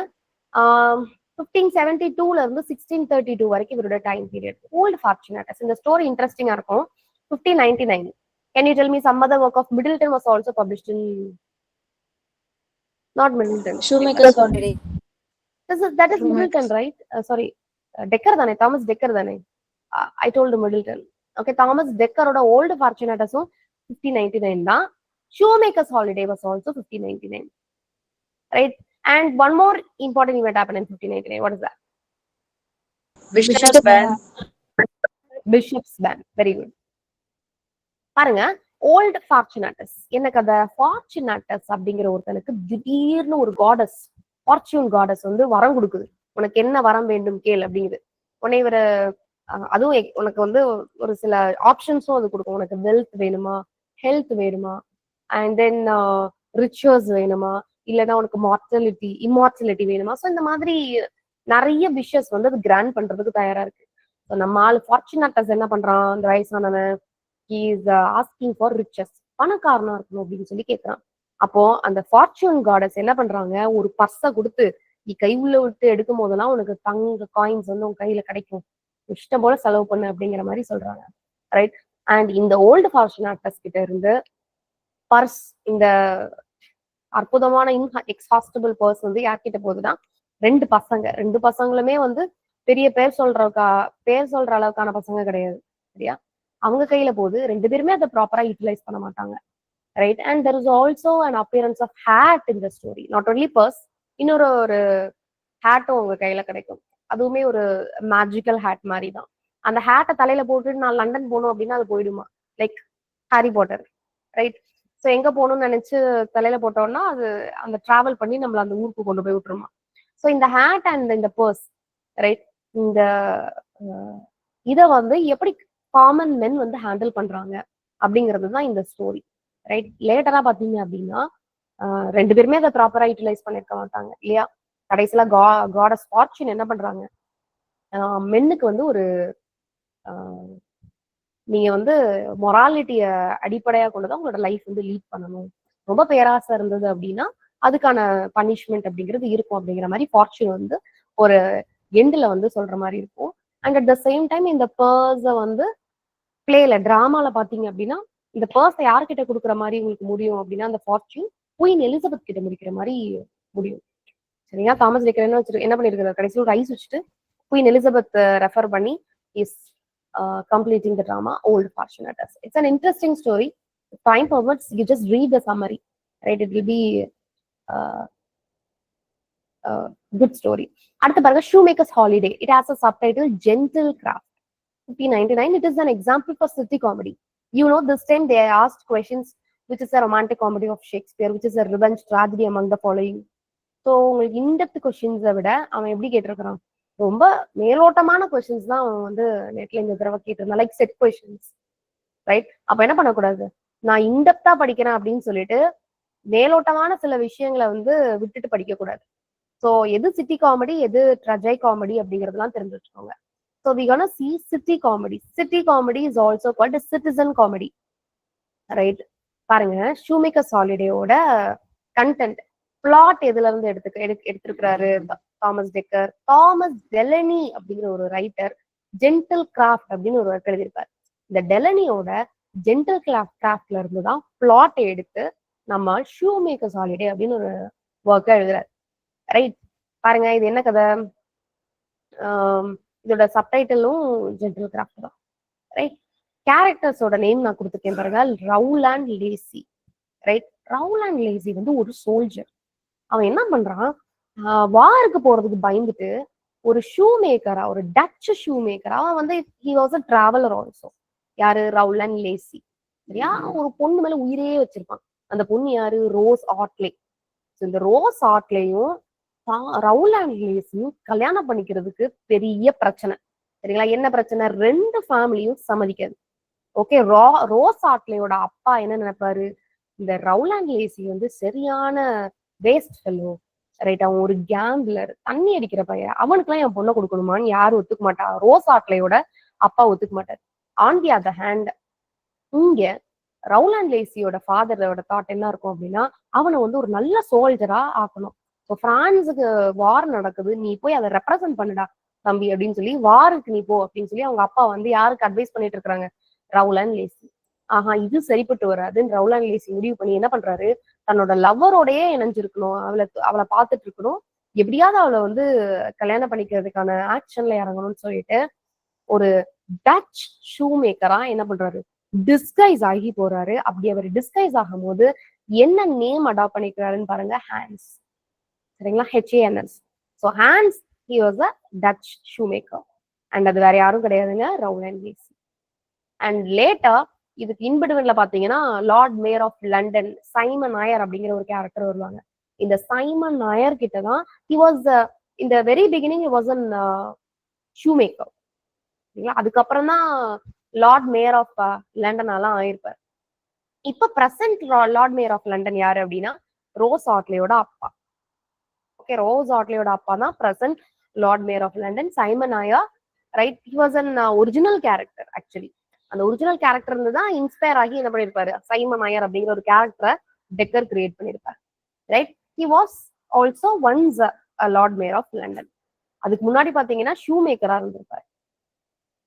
Speaker 1: 1572ல இருந்து 1632 வரைக்கும் இவரோட டைம் பீரியட். ஓல்ட் ஃபார்ச்சுனேட்டஸ், இந்த ஸ்டோரி இன்ட்ரெஸ்டிங்கா இருக்கும். 1599. Can you tell me some other work of Middleton was also published in? Not Middleton.
Speaker 3: Shoemaker's Holiday.
Speaker 1: That is Middleton, right? Sorry, Decker தானே, தாமஸ் டெக்கர் தானே. I told Middleton. Okay, Thomas டெக்கரோட old ஃபார்ச்சுனேட்டஸும் 1599 தான். Shoemaker's Holiday was also 1599, right? And one more important event happened in 1599. What is that?
Speaker 2: Bishop's Ban.
Speaker 1: Bishop's Ban. Very good. பாருங்க, volt ஃபார்ச்சுனேட்டஸ் என்ன கதை, ஃபார்ச்சுனேட்டஸ் அப்படிங்கிற ஒருத்தனுக்கு திடீர்னு ஒரு காடஸ், ஃபார்ச்சூன் காடஸ் வந்து வரம் கொடுக்குது. உனக்கு என்ன வரம் வேண்டும் கேள் அப்படிங்குது. உன்னை இவரை அதுவும் உனக்கு வந்து ஒரு சில ஆப்ஷன்ஸும் அது கொடுக்கும். உனக்கு வெல்த் வேணுமா, ஹெல்த் வேணுமா, அண்ட் தென் ரிச்சுவல்ஸ் வேணுமா, இல்லைன்னா உனக்கு இம்மார்டலிட்டி வேணுமா. ஸோ இந்த மாதிரி நிறைய விஷஸ் வந்து அது கிராண்ட் பண்றதுக்கு தயாரா இருக்கு. ஸோ நம்ம ஆள் ஃபார்ச்சுனேட்டஸ் என்ன பண்றான், அந்த வயசானவன், he is asking for riches, பணக்காரனா இருக்கணும் அப்படின்னு சொல்லி கேட்கறான். அப்போ அந்த ஃபார்ச்சூன் காடஸ் என்ன பண்றாங்க, ஒரு பர்ஸை கொடுத்து நீ கை உள்ள விட்டு எடுக்கும் போதெல்லாம் உனக்கு தங்க காயின்ஸ் வந்து உன் கையில கிடைக்கும், இஷ்டம் போல செலவு பண்ணு அப்படிங்கிற மாதிரி சொல்றாங்க, ரைட். அண்ட் இந்த ஓல்டு ஃபார்ச்சுனேட்டஸ் கிட்ட இருந்து பர்ஸ், இந்த அற்புதமான எக்ஸாஸ்டபிள் பர்ஸ் வந்து யார்கிட்ட போகுதுன்னா ரெண்டு பசங்களுமே வந்து பெரிய பேர் சொல்ற அளவுக்கான பசங்க கிடையாது, சரியா. அவங்க கையில போகுது, ரெண்டு பேருமே அதை ப்ராப்பரா யூட்டிலைஸ் பண்ண மாட்டாங்க, right. And there is also an appearance of hat in the story. Not only purse, இன்னொரு ஹேட்டும் உங்க கையில கிடைக்கும். அதுவுமே ஒரு மேஜிக்கல் ஹேட் மாதிரி தான். அந்த ஹேட்டை தலையில போட்டுட்டு நான் லண்டன் போகணும் அப்படின்னா அது போயிடுமா, like Harry Potter, right. So எங்க போகணும்னு நினைச்சு தலையில போட்டோம்னா அது அந்த டிராவல் பண்ணி நம்மள அந்த ஊருக்கு கொண்டு போய் விட்டுருமா. ஸோ இந்த ஹேட் அண்ட் இந்த பர்ஸ், ரைட், இந்த இதை வந்து எப்படி காமன் மென் வந்து ஹேண்டில் பண்றாங்க அப்படிங்கிறது தான் இந்த ஸ்டோரி, ரைட். லேட்டரா பாத்தீங்க அப்படின்னா ரெண்டு பேருமே அதை ப்ராப்பரா யூட்டிலைஸ் பண்ணிருக்க மாட்டாங்க இல்லையா. கடைசியில காடஸ் ஃபார்ச்சூன் என்ன பண்றாங்க, மென்னுக்கு வந்து ஒரு நீங்க வந்து மொராலிட்டிய அடிப்படையா கொண்டுதான் உங்களோட லைஃப் வந்து லீட் பண்ணணும். ரொம்ப பேராசை இருந்தது அப்படின்னா அதுக்கான பனிஷ்மெண்ட் அப்படிங்கிறது இருக்கும் அப்படிங்கிற மாதிரி ஃபார்ச்சூன் வந்து ஒரு எண்டுல வந்து சொல்ற மாதிரி இருக்கும். And at the same time இந்த பர்ஸை வந்து பிளேல டிராமால பாத்தீங்க அப்படின்னா இந்த பர்ஸை யார்கிட்ட கொடுக்குற மாதிரி உங்களுக்கு முடியும் அப்படின்னா அந்த ஃபார்ச்சூன் குயின் எலிசபெத் கிட்ட முடிக்கிற மாதிரி முடியும், சரிங்களா. தாமஸ் டெக்கர் என்ன பண்ணிருக்காரு, கடைசியில் ஒரு ஐஸ் வச்சுட்டு குயின் எலிசபெத் ரெஃபர் பண்ணி is completing the drama Old Fortunatus. It's an interesting story. If time permits, you just read the summary, right? It will be good story. அடுத்த பாருங்க Shoemaker's Holiday. It has a subtitle Gentle Craft. 1599. It is an example for city comedy. You know, this time they asked questions, which is a romantic comedy of Shakespeare, which is a revenge tragedy among the following. So உங்களுக்கு in-depth கொஸ்டின்ஸை விட அவன் எப்படி கேட்டிருக்கிறான், ரொம்ப மேலோட்டமான questions தான் அவன் வந்து நெட்ல இந்த தடவை கேட்டிருந்தான், லைக் செட் கொஸ்டின்ஸ், ரைட்? அப்ப என்ன பண்ணக்கூடாது, நான் இன்டெப்தா படிக்கிறேன் அப்படின்னு சொல்லிட்டு மேலோட்டமான சில விஷயங்களை வந்து விட்டுட்டு படிக்க கூடாது. ஸோ எது சிட்டி காமெடி, எது ட்ரஜை காமெடி அப்படிங்கிறதுலாம் தெரிஞ்சு வச்சுக்கோங்க. So we gonna see city comedy. City comedy is also called a citizen comedy, right? பாருங்க, ஷூமேக்கர்ஸ் ஹாலிடேயோட கண்டென்ட் பிளாட் எதுல இருந்து எடுத்திருக்கிறாரு தாமஸ் டெக்கர். தாமஸ் டெலனி அப்படிங்கிற ஒரு ரைட்டர் ஜென்டில் கிராஃப்ட் அப்படின்னு ஒரு ஒர்க் எழுதியிருப்பாரு. இந்த டெலனியோட ஜென்டில் கிராஃப்ட்ல இருந்து தான் பிளாட்டை எடுத்து நம்ம ஷூமேக்கர்ஸ் ஹாலிடே அப்படின்னு ஒரு ஒர்க்கை எழுதுறாரு, ரைட்? பாருங்க, இது என்ன கதை, இதோட சப்டைட்டிலும் ஜென்டில் கிராஃப்ட் தான், ரைட்? கேரக்டர்ஸோட நேம் நான் கொடுத்துருக்கேன் பாருங்க, ரவுலாண்ட் லேசி, ரைட்? ரவுலாண்ட் லேசி வந்து ஒரு சோல்ஜர். அவன் என்ன பண்றான், வாருக்கு போறதுக்கு பயந்துட்டு ஒரு ஷூ மேக்கரா, ஒரு டச் ஷூ மேக்கரா, அவன் வந்து he was a traveller also. யாரு? ரவுலாண்ட் லேசி, சரியா? ஒரு பொண்ணு மேல உயிரே வச்சிருப்பான். அந்த பொண்ணு யாரு? ரோஸ் ஆட்லே. இந்த ரோஸ் ஆட்லேயும் ரவுலாண்ட் லேசியும் கல்யாணம் பண்ணிக்கிறதுக்கு பெரிய பிரச்சனை, சரிங்களா? என்ன பிரச்சனை? ரெண்டு ஃபேமிலியும் சம்மதிக்காது. ஓகே, ரோஸ் ஆட்லேயோட அப்பா என்ன நினைப்பாரு, இந்த ரவுலாண்ட் லேசி வந்து சரியான வேஸ்ட் ஃபெல்லோ, ரைட்? அவன் ஒரு கேம்பிளர், தண்ணி அடிக்கிற பையன், அவனுக்குலாம் என் பொண்ணை கொடுக்கணுமான்னு யாரும் ஒத்துக்க மாட்டா. ரோஸ் ஆட்லையோட அப்பா ஒத்துக்க மாட்டார். ஆன் தி அதர் ஹேண்ட், இங்க ரவுலாண்ட் லேசியோட ஃபாதரோட தாட் என்ன இருக்கும் அப்படின்னா, அவனை வந்து ஒரு நல்ல சோல்ஜரா ஆக்கணும். ஸோ பிரான்ஸுக்கு வார் நடக்குது, நீ போய் அதை ரெப்ரசென்ட் பண்ணுடா தம்பி அப்படின்னு சொல்லி, வாருக்கு நீ போ அப்படின்னு சொல்லி அவங்க அப்பா வந்து யாருக்கு அட்வைஸ் பண்ணிட்டு இருக்காங்க? ரவுலாண்ட் லேசி. ஆஹா, இது சரிப்பட்டு வராதுன்னு ரவுலாண்ட் லேசி முடிவு பண்ணி என்ன பண்றாரு, தன்னோட லவ்வரோடயே இணைஞ்சிருக்கணும், அவளை பார்த்துட்டு இருக்கணும், எப்படியாவது அவளை வந்து கல்யாணம் பண்ணிக்கிறதுக்கான ஆக்ஷன்ல இறங்கணும்னு சொல்லிட்டு ஒரு டச் ஷூ மேக்கரா என்ன பண்றாரு, டிஸ்கைஸ் ஆகி போறாரு. அப்படி அவர் டிஸ்கைஸ் ஆகும் போது என்ன நேம் அடாப்ட் பண்ணிக்கிறாருன்னு பாருங்க, ஹான்ஸ், சரிங்களா? HANS. So Hans, he was a touch shoe maker, and அது வேற யாரும் கிடையாதுங்க, ரவுலாண்ட் லேசி. அண்ட் லேட்டர் இதுக்கு இன்பிட்வீன்ல பாத்தீங்கன்னா Lord mayor of London Simon Eyre அப்படிங்கிற ஒரு கேரக்டர் வருவாங்க. இந்த சைமன் நாயர் கிட்டதான் ஹி வாஸ் இந்த very beginning he was an shoemaker, அதுக்கப்புறம் தான் லார்ட் மேயர் ஆஃப் லண்டன் எல்லாம் ஆயிருப்பார். இப்ப present Lord mayor of London யாரு அப்படின்னா ரோஸ் ஆட்லேயோட அப்பா. ஓகே, ரோஸ் ஆட்லேயோட அப்பா தான் present Lord mayor of London, Simon Eyre, right? He was an original character. Actually அந்த ஒரிஜினல் கேரக்டர் இருந்து தான் இன்ஸ்பயர் ஆகி என்ன பண்ணிருப்பாரு, சைமன் நாயர் அப்படிங்கிற ஒரு கேரக்டரை டெக்கர் கிரியேட் பண்ணிருப்பாரு, right? He was also once lord mayor of London. அதுக்கு முன்னாடி பாத்தீங்கன்னா ஷூ மேக்கரா இருந்திருப்பாரு,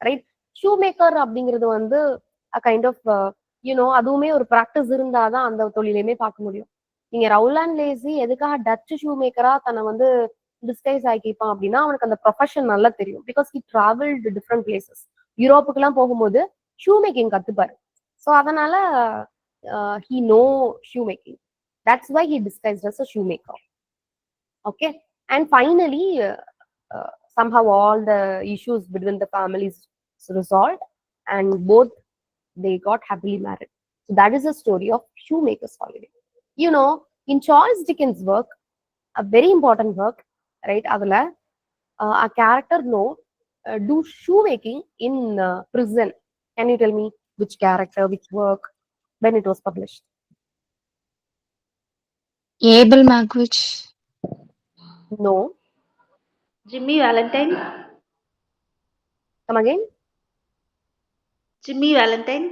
Speaker 1: ரைட்? ஷூ மேக்கர் அப்படிங்கிறது வந்து கைண்ட் ஆஃப் யூனோ, அதுவுமே ஒரு ப்ராக்டிஸ் இருந்தாதான் அந்த தொழிலையுமே பார்க்க முடியும். நீங்க ரவுலாண்ட் லேசி எதுக்காக டச் ஷூ மேக்கரா தன்னை வந்து டிஸ்கைஸ் ஆக்கிப்பான் அப்படின்னா, அவனுக்கு அந்த ப்ரொஃபஷன் நல்லா தெரியும். Because he travelled different places. யூரோப்புக்கு எல்லாம் போகும்போது ஷூ மேக்கிங் கத்துப்பாரு. ஸோ அதனால he know shoemaking. That's why he disguised as a shoemaker. Okay, and finally somehow all the issues between the families resolved and both they got happily married. So that is the story of Shoemaker's Holiday. You know, in Charles Dickens' work, a very important work, right? Adula a character do shoemaking in prison. Can you tell me which character, which work, when it was published?
Speaker 3: Abel Magwitch.
Speaker 1: No.
Speaker 2: Jimmy Valentine.
Speaker 1: Come again.
Speaker 2: Jimmy Valentine.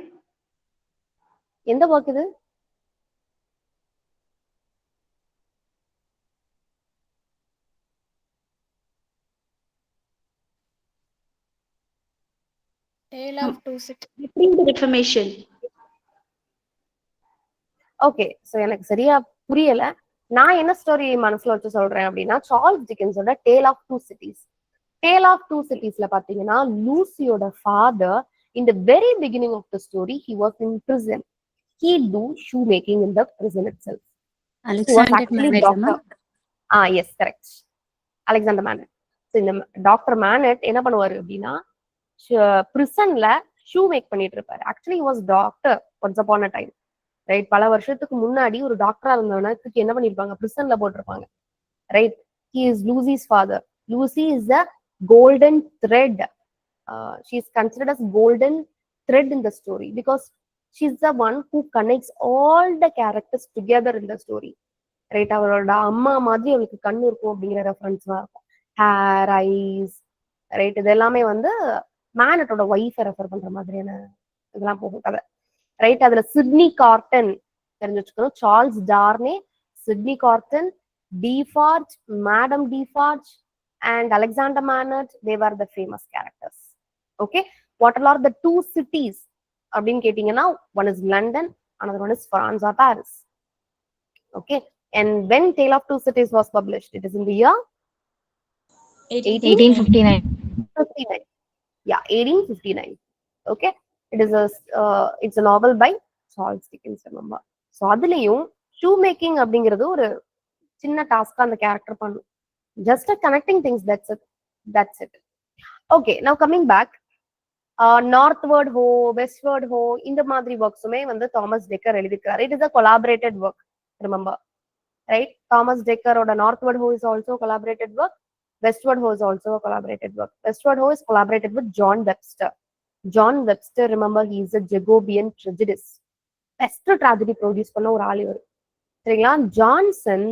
Speaker 1: எந்த work இது?
Speaker 3: Tale of Two Cities.
Speaker 2: Retrieve the Reformation.
Speaker 1: Okay, so எனக்கு சரியா புரியல. நான் என்ன story மனசுல வச்சு சொல்றேன் அப்படின்னா, சார்ல்ஸ் டிக்கன்ஸோட tale of two cities. Tale of two சிட்டிஸ்ல பாத்தீங்கன்னா லூசியோட father in the very beginning of the story he was in prison. He do shoemaking in the prison itself. He was actually doctor. Yes, correct. Alexander Manet. So இந்த doctor Manet என்ன பண்ணுவாரு அப்படின்னா பிரிசன்ல shoe make பண்ணிட்டு இருப்பாரு. Actually he was doctor once upon a time. Right, பல வருஷத்துக்கு முன்னாடி ஒரு டாக்டரா இருந்தவனுக்கு என்ன பண்ணிருப்பாங்க, பிரிசன்ல போட்டிருப்பாங்க. Right, he is Lucy's father. Lucy is a golden thread. She is considered as golden thread in the story because she's the one who connects all the characters together in the story. Right, அவரோட அம்மா மாதிரி அவளுக்கு கண்ணு இருக்கும் அப்படிங்கிற ரெஃபரன்ஸா இருக்கும். Hair, ice, right, இது எல்லாமே வந்து மேனட்டோட ஒய்ஃபை ரெஃபர் பண்ற மாதிரியான இதெல்லாம் போகும் கதை. ரைட், அதுல சிட்னி கார்டன் தெரிஞ்சு வச்சுக்கணும், Charles Darnay, Sydney Carton, Defarge, madame Defarge and Alexander Manet, they were the famous characters. Okay, what are the two cities அப்படின்னு கேட்டீங்கன்னா, one is London, another one is France or Paris. Okay, and when Tale of Two Cities was published, it is in the year
Speaker 3: 1859.
Speaker 1: 1859. Yeah, 1859. Okay, it's a novel by Charles Dickens, remember. So அதுலயும் shoe making அப்படிங்கிறது ஒரு சின்ன டாஸ்கா அந்த character பண்ணும். Just a connecting things, that's it. Okay, now coming back, northward ho, westward ho, இந்த மாதிரி worksமே வந்து Thomas decker எழுதிருக்காரு. It is a collaborated work, remember, right? Thomas Dekker oda northward ho is also a collaborated work. Westward ho is also a collaborated work. Westward ho is collaborated with John Webster. John Webster, remember, he is a Jacobean tragedist. Best tragedy produce பண்ண ஒரு ஆள் இவர். சரிங்களா? Jonson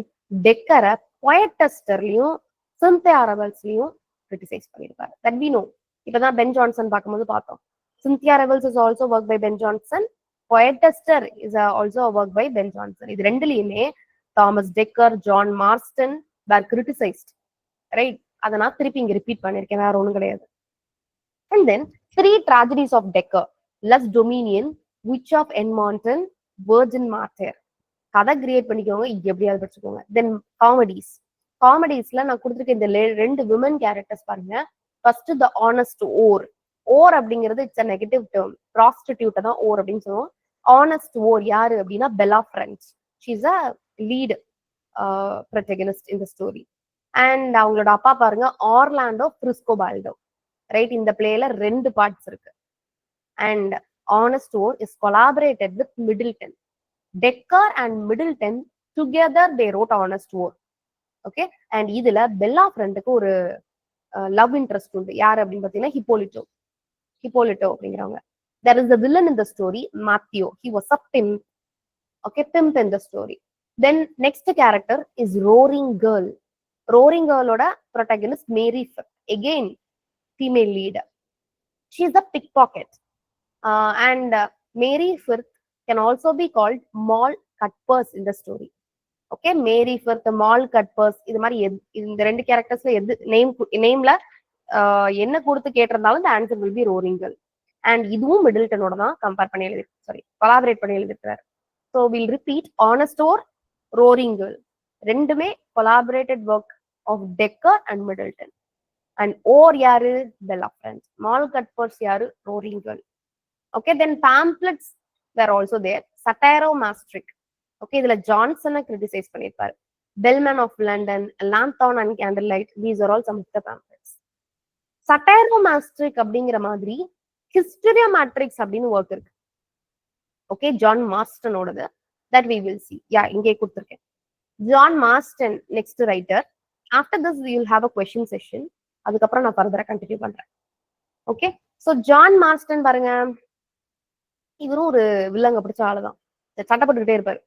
Speaker 1: டெக்கரை பொயட்டஸ்டர்லயும் Cynthia ரெவல்ஸ்லயும் criticize பண்ணிருக்காரு. That we know. இப்பதான் பென் ஜான்சன் பார்க்கும்போது பார்த்தோம். Cynthia revels is also work by Ben Jonson. Poetaster is also work by Ben Jonson. இது ரெண்டுலயுமே Thomas Dekker, John Marston were criticized. Right, அதை நான் திருப்பி இங்க ரிப்பீட் பண்ணிருக்கேன், வேற ஒண்ணும் கிடையாது. And then 3 tragedies of Dekker: Lust Dominion, Witch of Edmonton, Virgin Martyr. கதை கிரியேட் பண்ணிக்கோங்க, எப்படியாவது படிச்சுக்கோங்க. தென் காமெடிஸ்ல நான் கொடுத்துருக்க இந்த 2 விமன் கேரக்டர்ஸ் பாருங்க. ஃபர்ஸ்ட் த ஆனஸ்ட் ஓர். ஓர் அப்படிங்கிறது இட்ஸ் அ நெகட்டிவ் டேர்ம். ப்ராஸ்டிடியூட்டை தான் ஓர் அப்படின்னு சொல்லுவோம். ஆனஸ்ட் ஓர் யாரு அப்படின்னா Bella French. She is a lead protagonist in the story. And அவங்களோட அப்பா பாருங்க, ஆர்லாண்டோ பிரிஸ்கோபால்டோ. ரைட், இந்த பிளேல 2 பார்ட்ஸ் இருக்கு. And honest wore is collaborated with Middleton. Dekker and Middleton together they wrote Honest War. Okay, and இதுல Bella ஃப்ரெண்டுக்கு ஒரு love interest உண்டு. யார் அப்படின்னு பாத்தீங்கன்னா ஹிப்போலிட்டோ அப்படிங்கிறவங்க. There is a villain in the story, Matthew. He was a pimp. Okay, pimp in the story. Then next character is Roaring Girl. Roaring Girl oda protagonist Mary Firth. Again, female lead. She is a pickpocket. And Mary Firth can also be called Moll Cutpurse in the story. Okay, Mary Firth, Moll Cutpurse, இது மாதிரி இந்த 2 கேரக்டர்ஸ்ல எது நேம்ல என்ன கொடுத்து கேட்டிருந்தாலும் the answer will be Roaring Girl. And இதுவும் மிடில்டனோட தான் collaborate பண்ணி எழுதிருக்காரு. So we'll repeat: Honest War, Roaring Girl. ரெண்டுமே collaborated work of Dekker and Middleton. And or யாரு, பெல்லா ஃப்ரெஞ்ச். Moll Cutpurse யாரு, Roaring Girl. Okay, then pamphlets were also there. Satyromastric. Okay, இதுல ஜான்சனை criticise பண்ணிருப்பாரு. Bellman of London, Lanthorn and Candlelight, these are all some of the pamphlets. Satyromastric அப்படிங்கிற மாதிரி Historiomatrix அப்படின்னு work இருக்கு. Okay, John மார்ஸ்டனோடது. that we will see. Yeah, இங்கே கொடுத்துருக்கேன். John Marston next writer. After this you will have a question session. அதுக்கப்புறம் நான் ஃபர்தரா கண்டினியூ பண்றேன். ஓகே, ஸோ ஜான் மார்ஸ்டன் பாருங்க, இவரும் ஒரு வில்லங்க பிடிச்ச ஆளுதான், சட்டப்பட்டுக்கிட்டே இருப்பாரு.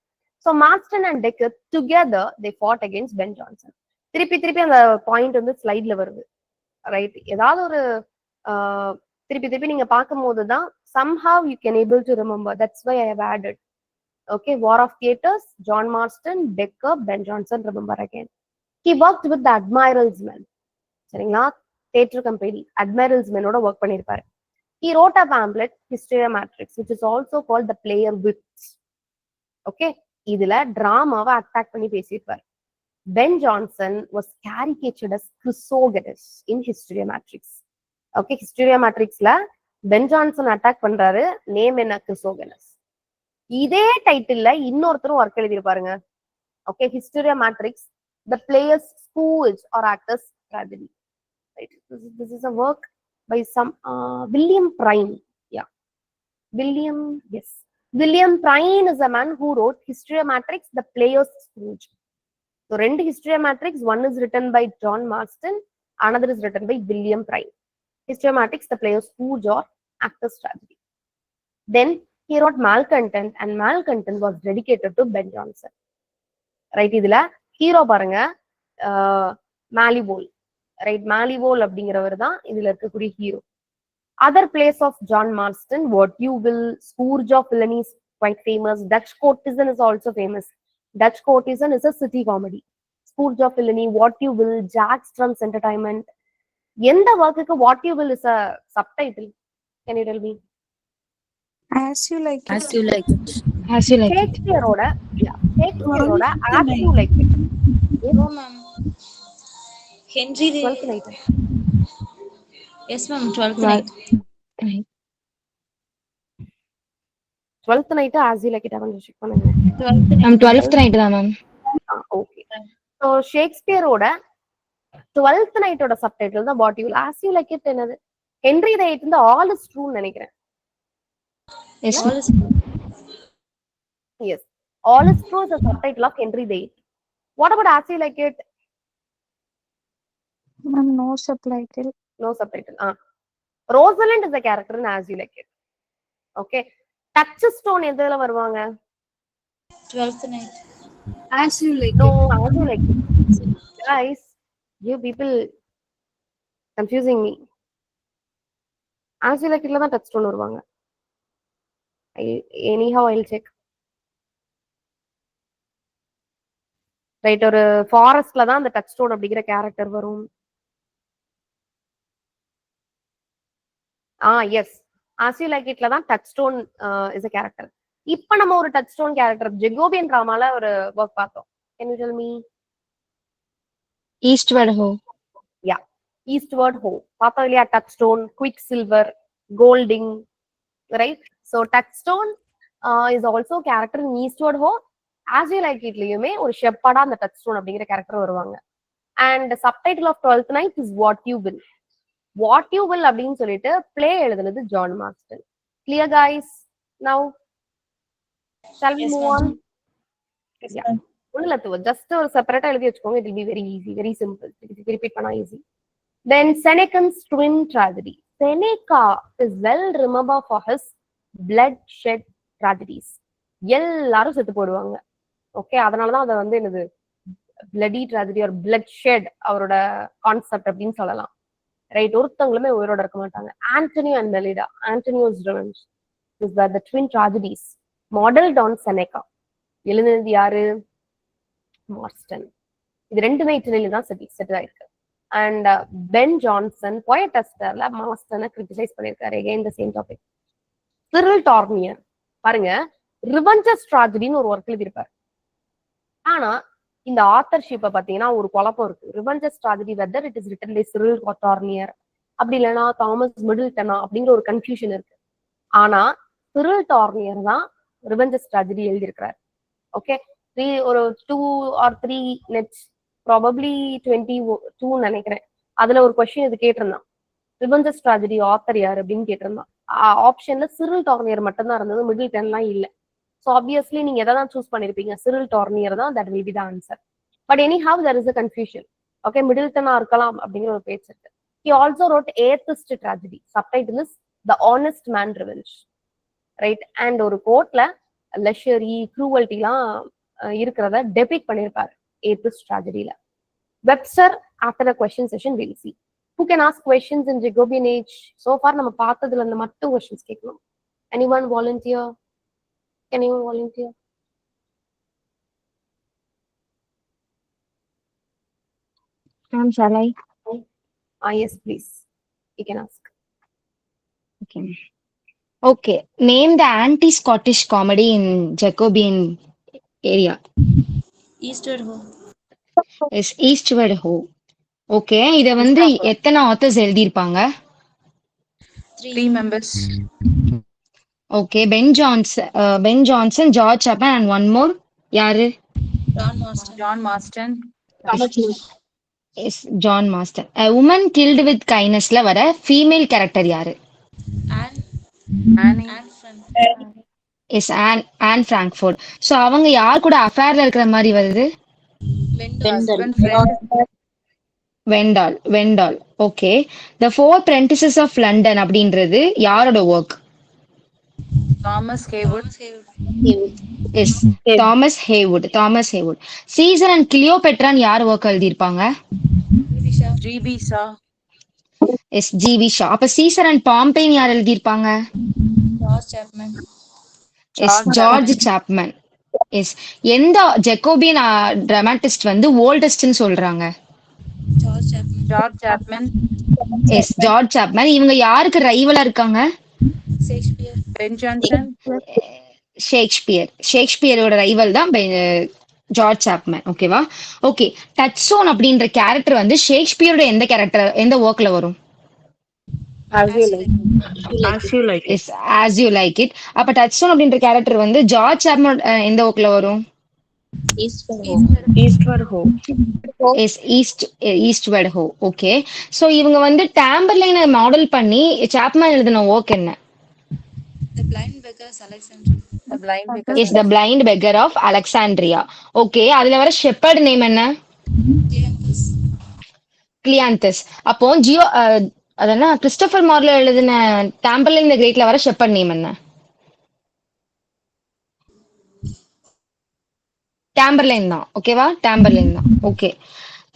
Speaker 1: So Marston and Dekker together they fought against Ben Jonson. திருப்பி அந்த பாயிண்ட் வந்து ஸ்லைட்ல வருது. ரைட், ஏதாவது ஒரு திருப்பி நீங்க பார்க்கும் போதுதான் somehow you can able to remember. That's why I have added. Okay, War of Theatres, John Marston, Dekker, Ben Jonson, remember again. He worked with the Admiral's Men. சரிங்களா, தியேட்டர் கம்பெனி அட்மைரல்ஸ் மெனோட work பண்ணிருப்பாரு. He wrote a pamphlet, Historiomatrix, which is also called The Player Wits. Okay, இதுல டிராமாவை attack பண்ணி பேசியிருப்பாரு. Ben Jonson was caricatured as Chrysogonus in Hysteria Matrix. Okay, Hysteria Matrixல Ben Jonson attack பண்றாரு, name என்ன? Chrysogonus. இதே டைட்டில்ல இன்னொருத்தரும் work எழுதியிருப்பாருங்க. Okay, Hysteria Matrix, the player's spooge or actor's tragedy. Right? This is a work by some William Prine. Yeah, William Prine is a man who wrote Hysteria Matrix, the player's spooge. So, ரெண்டு Hysteria Matrix, one is written by John Marston, another is written by William Prine. Hysteria Matrix, the player's spooge or actor's tragedy. Then he wrote Malcontent, and Malcontent was dedicated to Ben Jonson. Right? இதுல hero பாருங்க, மாலிவோல். Right, மாலிவோல் அப்படிங்கிறவர் தான் இதுல இருக்கக்கூடிய hero. Other plays of John Marston, What You Will, Scourge of Villainy is quite famous. Dutch Courtesan is also famous. Dutch Courtesan is a city comedy. Scourge of Villainy, What You Will, Jack Strum's Entertainment. எந்த ஒர்க்குக்கு What You Will is a subtitle? Can you tell me?
Speaker 5: As you like it.
Speaker 3: As you like it. As you like it.
Speaker 1: ஷேக்ஸ்பியரோட As You Like It.
Speaker 6: No, ma'am. Henry the
Speaker 1: 12th night.
Speaker 6: Yes, ma'am. 12th night.
Speaker 1: 12th night As You Like It அவன் check பண்ணுங்க.
Speaker 6: 12th night.
Speaker 3: I'm 12th night தான் ma'am.
Speaker 1: Okay. So ஷேக்ஸ்பியரோட 12th நைட்டோட subtitle தான் What You Will. As You Like It என்னது? Henry தி 8th இந்த All Is True நினைக்கிறேன்.
Speaker 3: Yes.
Speaker 6: All is
Speaker 1: Yes. All Is True is the subtitle of Henry the 8th. What about As You Like It?
Speaker 5: Ma'am, no subtitle.
Speaker 1: No subtitle. Rosalind is a character in As You Like It. Okay. Touchstone எதுல வருவாங்க?
Speaker 6: 12th night.
Speaker 5: As you like
Speaker 1: No, As You Like It. Guys, you people confusing me. As You Like Itல தான் Touchstone வருவாங்க. Anyhow, I'll check. Right, ஒரு ஃபாரஸ்ட்ல தான் அந்த Touchstone அப்படிங்கிற character வரும். S, As You Like Itல தான் டச்ஸ்டோன் இஸ் a கேரக்டர். இப்ப நம்ம ஒரு டச்ஸ்டோன் கேரக்டர் ஜெகோபியன் டிராமால ஒரு ஒர்க் பார்த்தோம். Can you tell me?
Speaker 3: Eastward Ho.
Speaker 1: Eastward Ho பார்த்தோம் இல்லையா? Touchstone, Quicksilver, Golding. Right, so Touchstone is also character in Eastward Ho. As You Like Itலயுமே ஒரு ஷெப்பர்டா அந்த டச்ஸ்டோன் அப்படிங்கிற கேரக்டர் வருவாங்க. And subtitle of 12th night இஸ் What You Will. What You Will அப்படின்னு சொல்லிட்டு பிளே எழுதுனது John Marston. Clear guys? Now shall we
Speaker 6: Yes,
Speaker 1: move
Speaker 6: ma'am.
Speaker 1: on? Yeah. ஒண்ணுல ஜஸ்ட் ஒரு செப்பரேட்டா எழுதி வச்சுக்கோங்க. It will be very easy, very simple. Repeat பண்ணா easy. Then Seneca's twin tragedy. Seneca is well remembered for his bloodshed tragedies. எல்லாரும் செத்து போடுவாங்க. Okay, அதனாலதான் அதை வந்து என்னது bloody tragedy or bloodshed அவரோட கான்செப்ட் அப்படின்னு சொல்லலாம். ரைட், ஒருத்தவங்களுமே உயிரோட இருக்க மாட்டாங்க. Antonio and Mellida, Antonio's revenge is the twin tragedies modelled on Seneca. எழுதினது யாரு? மார்ஸ்டன். இது ரெண்டுமே இட்டலியில தான் செட்டில் ஆயிருக்கு. அண்ட் பென் ஜான்சன் போயட்டஸ்டர்ல மார்ஸ்டனை கிரிட்டிசைஸ் பண்ணியிருக்காரு. Again the same topic. Cyril Tourneur பாருங்க, ரிவெஞ்சஸ் ட்ராஜடின்னு ஒரு ஒர்க் எழுதியிருப்பாரு. ஆனா இந்த ஆத்தர்ஷிப்பை பாத்தீங்கன்னா ஒரு குழப்பம் இருக்கு. Revenger's tragedy whether it is written by Cyril Tourneur அப்படி இல்லைன்னா தாமஸ் மிடில்டனா அப்படிங்கிற ஒரு கன்ஃபியூஷன் இருக்கு. ஆனா சிரில் டார்னியர் தான் ரிவெஞ்சஸ் ட்ராஜடி எழுதியிருக்கிறார். ஓகே, ஒரு 2 or 3 நெட்ஸ் ப்ராபப்ளி 22 நினைக்கிறேன். அதுல ஒரு கொஸ்டின் இது கேட்டிருந்தான், ரிவெஞ்சஸ் ட்ராஜடி ஆத்தர் யார் அப்படின்னு கேட்டிருந்தான். ஆப்ஷன்ல சிரில் டார்னியர் மட்டும் தான் இருந்தது, மிடில்டன்லாம் இல்ல. ஸோ ஆப்வியஸ்லி நீங்க எதை தான் சூஸ் பண்ணிருப்பீங்க? சிரில் டார்னியர் தான், that will be the answer. But anyhow there is a confusion. Okay, மிடில்டனா இருக்கலாம் அப்படிங்கிற ஒரு பேச்சு இருக்கு. He also wrote atheist tragedy. Subtitle is the honest man revenge. Right, and ஒரு கோர்ட்ல லெஷரி க்ரூவல்ட்டிலாம் இருக்கிறத டெபிக் பண்ணியிருப்பாரு ஏத்திஸ்ட் ட்ராஜடியில. Webster after a question session will see who can ask questions in Jacobian age. So far நம்ம பார்த்ததுல இந்த மட்டும் questions கேட்கணும். Anyone volunteer? Can anyone volunteer?
Speaker 3: Shall I?
Speaker 1: Yes, please. You can ask.
Speaker 3: Okay. Okay. Name the anti-Scottish comedy in Jacobean area.
Speaker 6: Eastward Ho.
Speaker 3: Yes Eastward Ho. Okay, இத வந்து எத்தனை authors எழுதியிருப்பாங்க?
Speaker 6: 3 members.
Speaker 3: Okay, Ben Jonson, George Chapman and one more. யாரு?
Speaker 6: John Marston.
Speaker 3: Yes, John Marston. Woman killed with கைனஸ்ல வர female character யாரு?
Speaker 6: Anne Frank.
Speaker 3: Yes, Anne Frankford. So அவங்க யார் கூட அஃபேர்ல இருக்கிற மாதிரி வருது? Wendoll. Okay, the four prentices of London அப்படின்றது யாரோட work?
Speaker 6: Thomas Heywood.
Speaker 3: Yes, Thomas Heywood. Caesar and கிளியோபெட்ரான் யார் ஒர்க் எழுதியிருப்பாங்க?
Speaker 6: G.B. Shaw.
Speaker 3: Yes, GB Shaw. அப்ப சீசர் அண்ட் பாம்பெயின் யார் எழுதியிருப்பாங்க?
Speaker 6: George Chapman.
Speaker 3: Yes, George Chapman. Yes, எந்த ஜெக்கோபியன் டிராமாட்டிஸ்ட் வந்து ஓல்டஸ்ட்னு சொல்றாங்க?
Speaker 6: George Chapman.
Speaker 3: Yes, George Chapman. இவங்க யாருக்கு ரைவலா இருக்காங்க?
Speaker 6: Shakespeare. Ben Jonson.
Speaker 3: ஷேக்ஸ்பியரோட ரைவல் தான் ஜார்ஜ் சாப்மன். ஓகேவா? ஓகே, டச்ஸோன் அப்படின்ற கேரக்டர் வந்து ஷேக்ஸ்பியரோட எந்த ஒர்க்ல வரும்?
Speaker 1: As you like.
Speaker 3: Yes, as you like it. அப்ப டச்ஸோன் அப்படின்ற கேரக்டர் வந்து ஜார்ஜ் சாப்மன் எந்த ஒர்க்ல வரும்?
Speaker 1: Eastward Ho.
Speaker 3: Yes, Eastward Ho. Okay, so இவங்க வந்து டாம்பர்லைனை மாடல் பண்ணி சாப்மன் எழுதின ஒர்க் என்ன?
Speaker 6: The Blind Beggar's Alexandria.
Speaker 3: Is the blind beggar of Alexandria. Okay, அதுல வர ஷெப்பர்ட் நேம் என்ன? கிளியாந்தஸ். அப்போ அதென்ன கிறிஸ்டோபர் மார்லோ எழுதின டாம்பர்லைன் தி கிரேட்ல வர ஷெப்பர்ட் நேம் என்ன? டாம்பர்லைன் தான். ஓகேவா? டாம்பர்லைன் தான். ஓகே,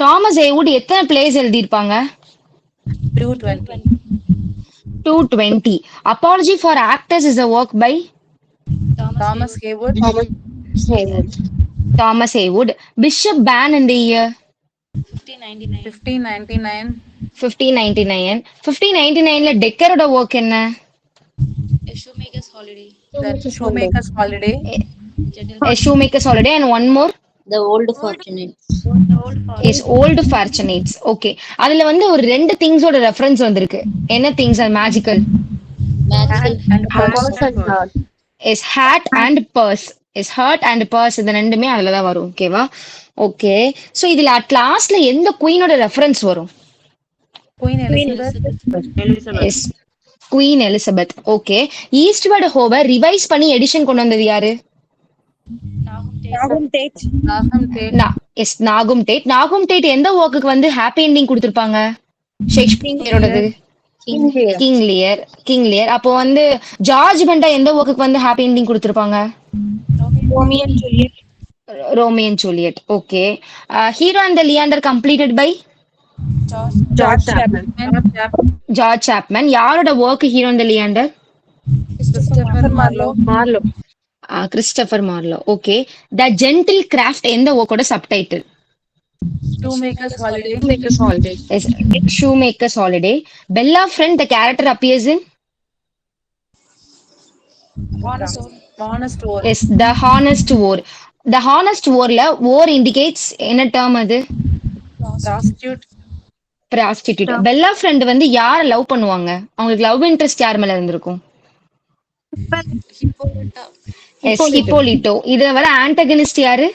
Speaker 3: தாமஸ் ஹேவுட் எத்தனை பிளேஸ் எழுதியிருப்பாங்க? 220. Apology for Actors is a work by
Speaker 6: Thomas Heywood.
Speaker 3: Thomas Heywood. Bishop Ban in the year
Speaker 6: 1599.
Speaker 3: 1599. 1599ல டெக்கரோட work என்ன?
Speaker 6: A Shoemaker's Holiday. The Shoemaker's Holiday.
Speaker 3: A Shoemaker's Holiday and one more
Speaker 7: The Old Fortunates.
Speaker 3: is Old Fortunates. Okay, அதுல வந்து ஒரு ரெண்டு திங்ஸோட reference வந்திருக்கு. என்ன things? அது magical. is hat and purse. is hat and purse. இது ரெண்டுமே அதுல தான் வரும். ஓகேவா? ஓகே, சோ இதுல அட் லாஸ்ட்ல எந்த குயினோட ரெஃபரன்ஸ் வரும்?
Speaker 6: Queen Elizabeth.
Speaker 3: S, queen Elizabeth. Okay, eastward ஹோவை revise பண்ணி எடிஷன் கொண்டு வந்தது யாரு?
Speaker 6: Nahum Tate.
Speaker 3: நாகும் டேட். நாகும் டேட் எந்த ஒர்க்குக்கு வந்து ஹாப்பி எண்டிங் கொடுத்திருப்பாங்க? ஷேக்ஸ்பியரோடது கிங் லியர். அப்போ வந்து ஜார்ஜ் பெண்டா எந்த ஒர்க்குக்கு வந்து ஹாப்பி எண்டிங் கொடுத்திருப்பாங்க? Romeo and Juliet. Okay, hero and the Leander completed by
Speaker 1: George Chapman.
Speaker 3: George Chapman. யாரோட work hero and the Leander?
Speaker 6: Christopher Marlowe.
Speaker 3: Christopher Marlowe. Okay, the gentle craft எந்த ஒர்க்கோட subtitle?
Speaker 6: Shoemaker's Holiday.
Speaker 3: Shoemaker's Holiday. Bella Friend, the character appears in?
Speaker 6: Honest War.
Speaker 3: Yes, the Honest War. The Honest Warல war indicates என்ன term அது? Prostitute. Bella Friend வந்து யார love பண்ணுவாங்க? அவங்களுக்கு love interest யார் மேல இருந்திருக்கும்? ஹிப்போலிட்டோ. இதுல வர ஆன்டகனிஸ்ட் யாரு?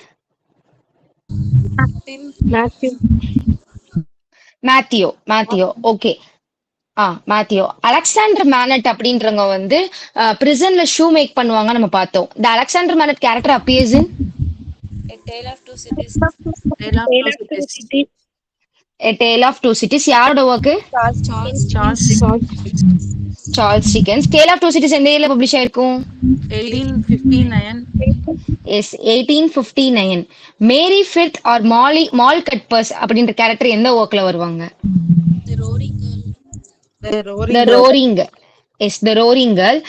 Speaker 3: Matheo. Okay, Matheo. Alexander Manette அப்படின்றவங்க வந்து பிரிசன்ல ஷூ மேக் பண்ணுவாங்க நம்ம பார்த்தோம். The Alexander Manette character appears in
Speaker 6: A Tale of Two Cities.
Speaker 3: A Tale of Two Cities. யாரோட ஒர்க்? Charles Dickens. Tale of Two Cities எந்த இயர்ல பப்ளிஷ் ஆயிருக்கும்?
Speaker 6: 1859.
Speaker 3: Yes, 1859. Mary Frith or Moll Cutpurse அப்படின்ற character எந்த ஒர்க்ல வருவாங்க?
Speaker 6: The Roaring Girl.
Speaker 3: The Roaring. Yes, The Roaring Girl.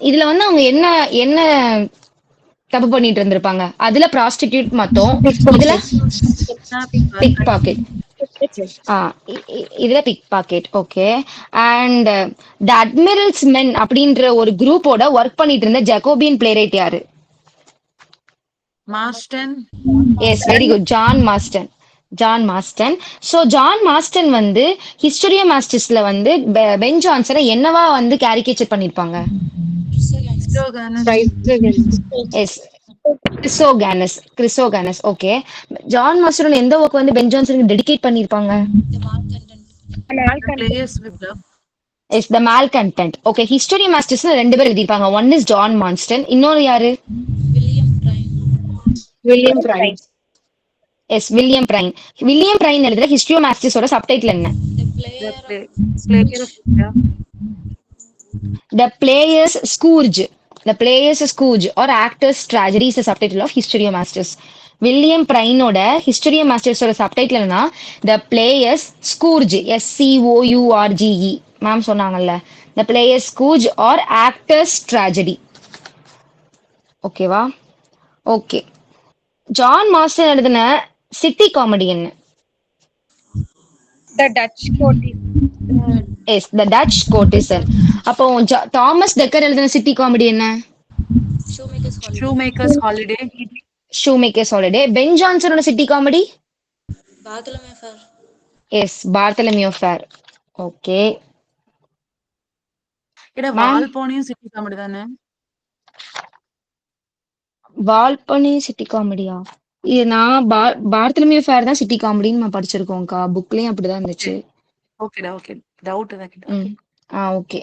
Speaker 3: இதுல வந்து அவங்க என்ன தப்பு பண்ணிட்டு இருந்திருப்பாங்க? அதுல ப்ராஸ்டிடியூட் மொத்தம், இதுல பிக் பாக்கெட். இதுல pickpocket. Okay, and the admiral's men அப்படின்ற ஒரு குரூப்போட ஒர்க் பண்ணிட்டு இருந்த ஜாகோபியன் பிளேரைட் யாரு?
Speaker 6: Marston.
Speaker 3: Yes very good, John Marston. John Marston. So John Marston வந்து ஹிஸ்டோரியா மாஸ்டர்ஸ்ல வந்து பென் ஜான்சனை என்னவா வந்து கேரிகேச்சர் பண்ணிருப்பாங்க?
Speaker 6: Christoganus.
Speaker 3: Yes, Chrisoganus. Chrisoganus. Okay. John Marston எந்த ஒர்க் வந்து பென் ஜான்சனுக்கு டெடிகேட் பண்ணிருப்பாங்க?
Speaker 6: The players with the
Speaker 3: yes, the Malcontent. Okay. ஹிஸ்டோரியா மாஸ்டர்ஸ்ல ரெண்டு பேர் எழுதிருப்பாங்க. ஒன் இஸ் ஜான் மாஸ்டன், இன்னொரு யாரு?
Speaker 5: William Prime.
Speaker 3: Yes, William Prynne. William Prynne எழுதுற ஹிஸ்டரி மாஸ்டர்ஸோட சப்டைட்டில் என்ன?
Speaker 6: player of the
Speaker 3: the players scourge. The players scourge or actors tragedy is subtitle of history masters. William பிரைனோட history மாஸ்டர்ஸோட subtitle என்னன்னா the players scourge, SCOURGE. Ma'am சொன்னாங்கல்ல, the players scourge or actors tragedy. ஓகேவா? Okay. John Marston எழுதின city comedy என்ன?
Speaker 5: The Dutch courtisan.
Speaker 3: Yes, the Dutch courtesan. அப்போ Thomas Dekker எழுதின city comedy என்ன?
Speaker 6: Shoemaker's Holiday.
Speaker 3: Shoemaker's holiday. Ben ஜான்சனோட city comedy? Yes, Bartholomew fair. Okay
Speaker 6: இட
Speaker 3: ma'am.
Speaker 6: வால்போனியும் city comedy தானே?
Speaker 3: Volpone city காமெடியா? இது நான் பார்த்தலமியோ ஃபேர் தான் சிட்டி காமெடின்னு நான் படிச்சிருக்கோம்க்கா. புக்லயும் அப்படிதான் இருந்துச்சு.
Speaker 6: ஓகேடா, ஓகே. டவுட் தான் கேட்டேன்.
Speaker 3: ம். Okay.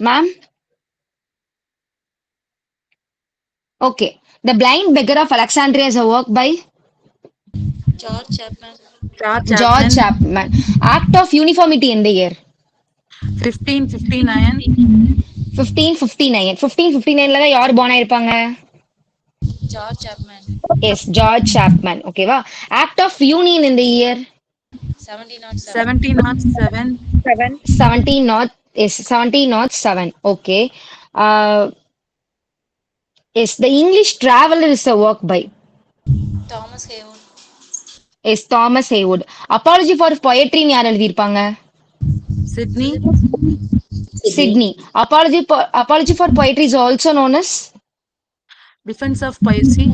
Speaker 3: Ma'am. Okay. The blind beggar of Alexandria is a work by George Chapman. Act of uniformity எந்த இயர்?
Speaker 6: 1559.
Speaker 3: 1559. 1559ல தான் யார் born ஆயிருப்பாங்க? Yes, George Chapman. ஓகேவா? ஆக்ட் ஆஃப் யூனியன் இந்த year?
Speaker 6: 1707.
Speaker 3: 1707. Okay. Yes, the English traveller is a work by yes, Thomas Heywood. Apology for பொயட்ரின்னு யார் எழுதியிருப்பாங்க?
Speaker 6: Sydney.
Speaker 3: Sidney. Apology for poetry is also known as
Speaker 6: Defense of Poesy.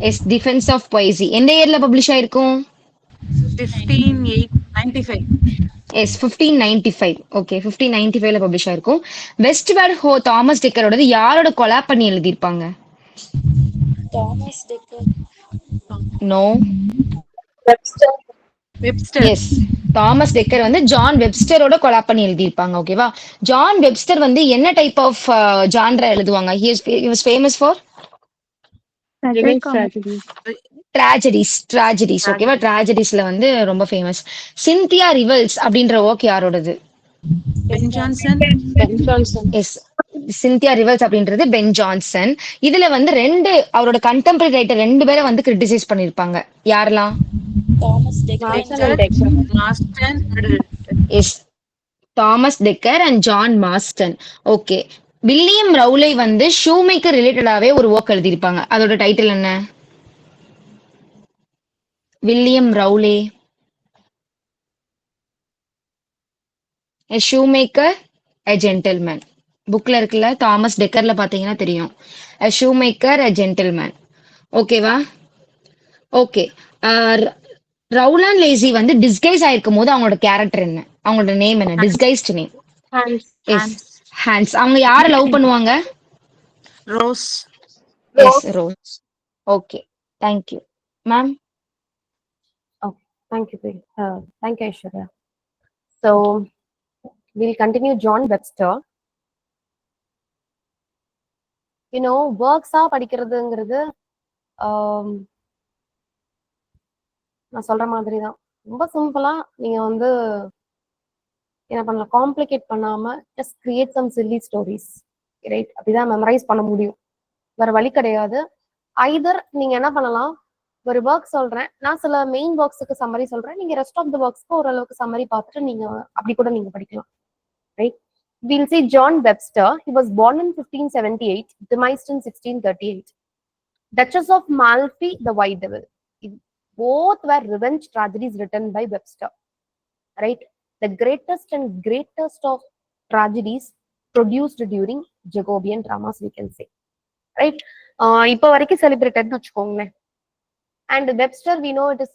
Speaker 3: S, defence of poesy. எந்த இயர்ல publish ஆயிருக்கும்?
Speaker 6: 1595.
Speaker 3: எஸ், 1595. Okay, 1595ல publish ஆயிருக்கும். Westward Ho Thomas டெக்கரோடது யாரோட கொலாப் பண்ணி எழுதியிருப்பாங்க? No.
Speaker 6: Webster.
Speaker 3: Yes, Thomas Dekker வந்து ஜான் வெப்ஸ்டரோட கொலாப் பண்ணி எழுதியிருப்பாங்க. ஓகேவா? ஜான் வெப்ஸ்டர் வந்து என்ன டைப் ஆஃப் ஜான்ரா எழுதுவாங்க? he was famous for tragedies. ஓகேவா? ட்ராஜடிஸ்ல வந்து ரொம்ப ஃபேமஸ். சிந்தியா ரிவல்ஸ் அப்படின்ற ஒர்க் யாரோடது?
Speaker 6: Ben Jonson.
Speaker 3: Yes, Cynthia revels அப்படின்றது பென் ஜான்சன். இதுல வந்து அவரோட கண்டெம்பரரி ரைட்டர் ரெண்டு பேரை வந்து கிரிட்டிசைஸ் பண்ணிருப்பாங்க. யாரெல்லாம்?
Speaker 6: Marston.
Speaker 3: Yes, Thomas Dekker and John Marston. Okay. William Rowley வந்து ஷூமேக்கர் ரிலேட்டடாவே ஒரு ஒர்க் எழுதியிருப்பாங்க. அதோட டைட்டில் என்ன? William Rowley, A shoemaker, a gentleman. புக்ல இருக்குல்ல, தாமஸ் டெக்கர்ல பாத்தீங்கன்னா தெரியும். A shoemaker, a gentleman. ஓகேவா? ஓகே. ரவுலான் லேசி வந்து டிஸ்கைஸ் ஆயிருக்கும் போது அவங்களோட கேரக்டர் என்ன? அவங்களோட நேம் என்ன? Disguised name. Yes, Hans. அவங்க யார லவ் பண்ணுவாங்க?
Speaker 6: Rose.
Speaker 3: Yes, Rose. Okay, thank you ma'am.
Speaker 1: Thank you, thank you, Aishwarya. So we'll continue John Webster. Works படிக்கிறதுங்கிறது நான் சொல்ற மாதிரி தான். ரொம்ப சிம்பிளா நீங்க வந்து என்ன பண்ணலாம், காம்ப்ளிகேட் பண்ணாம just create some silly stories, right? அப்படிதான் மெமரைஸ் பண்ண முடியும், வேற வழி கிடையாது. ஐதர் நீங்க என்ன பண்ணலாம், ஒரு ஒர்க் சொல்றேன் நான், சில மெயின் ஒர்க்ஸுக்கு சம்மரி சொல்றேன், நீங்க ரெஸ்ட் ஆஃப் த ஒர்க்ஸ்க்கு ஓரளவுக்கு சம்மரி பார்த்துட்டு நீங்க அப்படி கூட நீங்க படிக்கலாம், right? We'll see John Webster. He was born in 1578, demised in 1638. Duchess of Malfi, The White Devil. Both were revenge tragedies written by Webster, right? The greatest of tragedies produced during Jacobian dramas we can say, right. இப்போ வரைக்கும் செலிப்ரேட்டட்னு வச்சுக்கோங்களேன். And Webster we know it is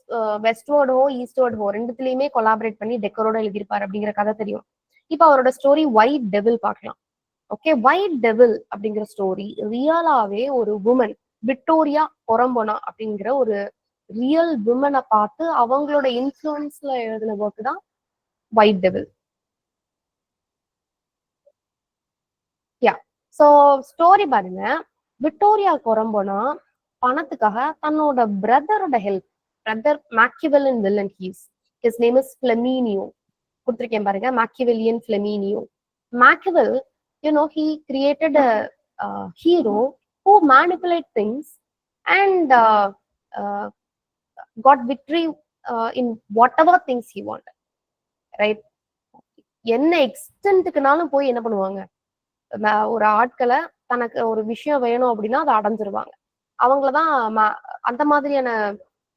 Speaker 1: வெஸ்ட்வர்ட் ஹோ eastward ஹோ ரெண்டுத்துலயுமே collaborate பண்ணி டெக்கரோட எழுதியிருப்பாரு அப்படிங்கிற கதை தெரியும். இப்போ அவரோட ஸ்டோரி ஒயிட் டெவில் பார்க்கலாம். ஓகே, ஒயிட் டெவில் அப்படிங்கிற ஸ்டோரி ரியலாவே ஒரு உமன் விக்டோரியா கொரம்போனா அப்படிங்கிற ஒரு ரியல் விமனை பார்த்து அவங்களோட இன்ஃப்ளூயன்ஸ்ல எழுதின ஒர்க் தான் white devil. Yeah, so story பாருங்க. விக்டோரியா கொரம்போனா பணத்துக்காக தன்னோட பிரதரோட help, brother Machiavellian villain, his name is Flamineo கொடுத்துருக்கேன் பாருங்க, மேக்கிவெலியன் ஃபிளமீனியோ. மேக்கிவெல், he created a hero who manipulate things and got victory in whatever things he wanted, right? என்ன எக்ஸ்டென்ட்டுக்குனாலும் போய் என்ன பண்ணுவாங்க, ஒரு ஆட்களை தனக்கு ஒரு விஷயம் வேணும் அப்படின்னா அதை அடைஞ்சிருவாங்க. அவங்களதான் அந்த மாதிரியான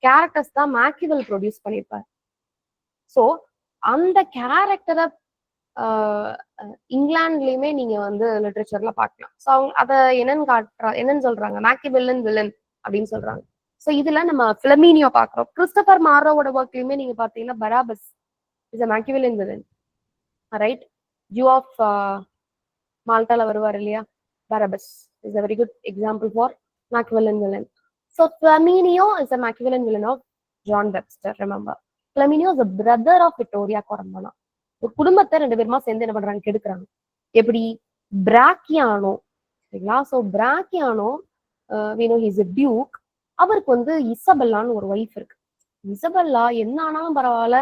Speaker 1: கேரக்டர்ஸ் தான் மேக்கிவெல் ப்ரொடியூஸ் பண்ணியிருப்பாரு. ஸோ அந்த கேரக்டரை இங்கிலாந்துலயுமே நீங்க வந்து லிட்ரேச்சர்ல பார்க்கலாம். ஸோ அவங்க அதை என்னன்னு சொல்றாங்க, மேக்கிவெல்லன் வில்லன் அப்படின்னு சொல்றாங்க. ஸோ இதுல நம்ம ஃபிளமீனியோ பாக்குறோம். கிறிஸ்டபர் மாரோவோட ஒர்க்லயுமே நீங்க பாத்தீங்கன்னா Barabas is a Machiavellian villain, right. Jew of மால்டால வருவார் இல்லையா, Barabas is a very good example for Machiavellian villain. So Flamineo is a Machiavellian villain of John Webster. Remember, Flamineo is a brother of Vittoria Corombona. ஒரு குடும்பத்தை ரெண்டு பேருமா சேர்ந்து என்ன பண்றாங்க, கெடுக்குறாங்க. எப்படி, பிராக்கியானோ, சரிங்களா. So Brachiano his a duke. அவருக்கு வந்து இசபெல்லான்னு ஒரு ஒய்ஃப் இருக்கு. இசபெல்லா என்ன ஆனாலும் பரவாயில்ல,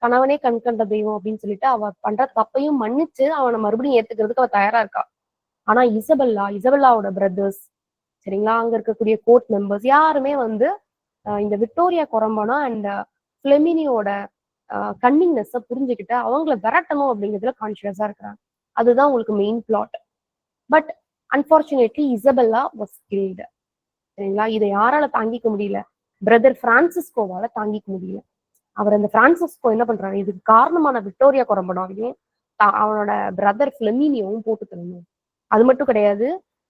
Speaker 1: கணவனே கண் கண்ட தெய்வம் அப்படின்னு சொல்லிட்டு அவ பண்ற தப்பையும் மன்னிச்சு அவனை மறுபடியும் ஏத்துக்கிறதுக்கு அவ தயாரா இருக்கா. ஆனா இசபெல்லாவோட பிரதர்ஸ், சரிங்களா, அங்க இருக்கக்கூடிய கோர்ட் மெம்பர்ஸ் யாருமே வந்து இந்த விக்டோரியா கொரம்போனா அண்ட் ஃபிளமினியோட கன்னிங்னஸ் புரிஞ்சுக்கிட்டு அவங்கள விரட்டணும் அப்படிங்கிறதுல கான்சியஸா இருக்கிறாங்க. அதுதான் உங்களுக்கு main plot. But unfortunately Isabella was killed, சரிங்களா. இதை யாரால தாங்கிக்க முடியல, பிரதர் பிரான்சிஸ்கோவால தாங்கிக்க முடியல. அவர் அந்த பிரான்சிஸ்கோ என்ன பண்றாரு, இதுக்கு காரணமான விக்டோரியா கொரம்போனாவையும் அவனோட பிரதர் ஃபிளமீனியோவும் போட்டு தரணும். அது மட்டும் கிடையாது,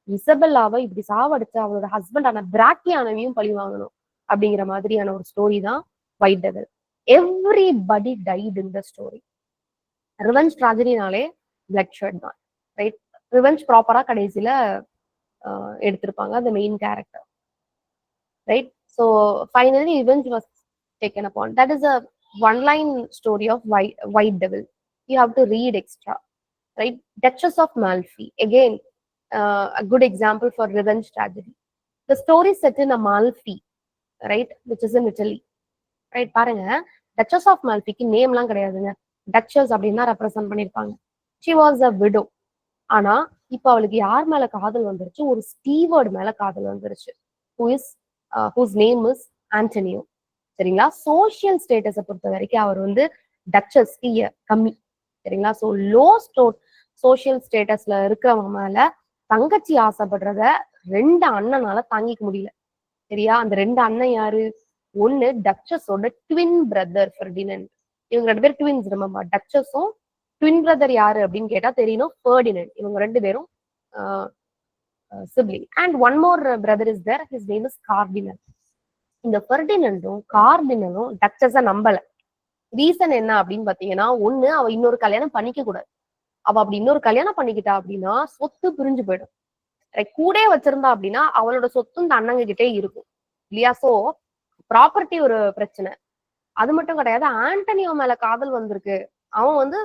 Speaker 1: இசபெல்லாவை இப்படி சாவடிச்சு அவளோட ஹஸ்பண்டான பிராக்கியானவையும் பழி வாங்கணும் அப்படிங்கிற மாதிரியான ஒரு ஸ்டோரி தான் white devil. Everybody died in the story. Revenge ட்ராஜடினாலே பிளட் ஷெட் தான், ரைட். ரிவெஞ்ச் ப்ராப்பரா கடைசியில எடுத்திருப்பாங்க அந்த main character, right. So finally revenge was taken upon. That is a one line story of white devil. You have to read extra, right. Duchess of Malfi, again a good example for revenge tragedy. The story set in Amalfi, right, which is in Italy, right. பாருங்க, duchess of மால்ஃபிக்கு நேம்லாம் கிடையாதுங்க. Duchess அப்படின்னா represent பண்ணிருப்பாங்க. She was a widow. ஆனா இப்ப அவளுக்கு யார் மேல காதல் வந்துருச்சு, ஒரு ஸ்டீவர்ட் மேல காதல் வந்துருச்சு, whose name is ஆண்டனியோ, சரிங்களா. சோசியல் ஸ்டேட்டஸை பொறுத்த வரைக்கும் அவர் வந்து டச்சஸ்க்கு கம்மி, சரிங்களா. ஸோ லோ சோசியல் ஸ்டேட்டஸ்ல இருக்கிறவங்க மேல தங்கச்சி ஆசைப்படுறத ரெண்டு அண்ணனால தாங்கிக்க முடியல, சரியா. அந்த ரெண்டு அண்ணன் யாரு, ஒன்னு டச்சஸோட ட்வின் பிரதர் ஃபெர்டினண்ட். இவங்க ரெண்டு பேரும் ட்வின்ஸ். நம்ம டச்சஸும் ட்வின் பிரதர் யாரு அப்படின்னு கேட்டா தெரியணும், ஃபெர்டினண்ட். இவங்க ரெண்டு பேரும் sibling. And one more brother is there, his name is cardinal. இந்த ஃபெர்டினண்டும் கார்டினலும் டச்சஸ நம்பல. ரீசன் என்ன அப்படின்னு பாத்தீங்கன்னா, ஒண்ணு அவ இன்னொரு கல்யாணம் பண்ணிக்க கூடாது. அவ அப்படி இன்னொரு கல்யாணம் பண்ணிக்கிட்டா அப்படின்னா சொத்து பிரிஞ்சு போயிடும். கூட வச்சிருந்தா அப்படின்னா அவளோட சொத்து இந்த அண்ணங்க கிட்டே இருக்கும் இல்லையா. சோ ப்ராப்பர்ட்டி ஒரு பிரச்சனை. அது மட்டும் கிடையாது, ஆண்டனியோ மேல காதல் வந்திருக்கு. அவன் வந்து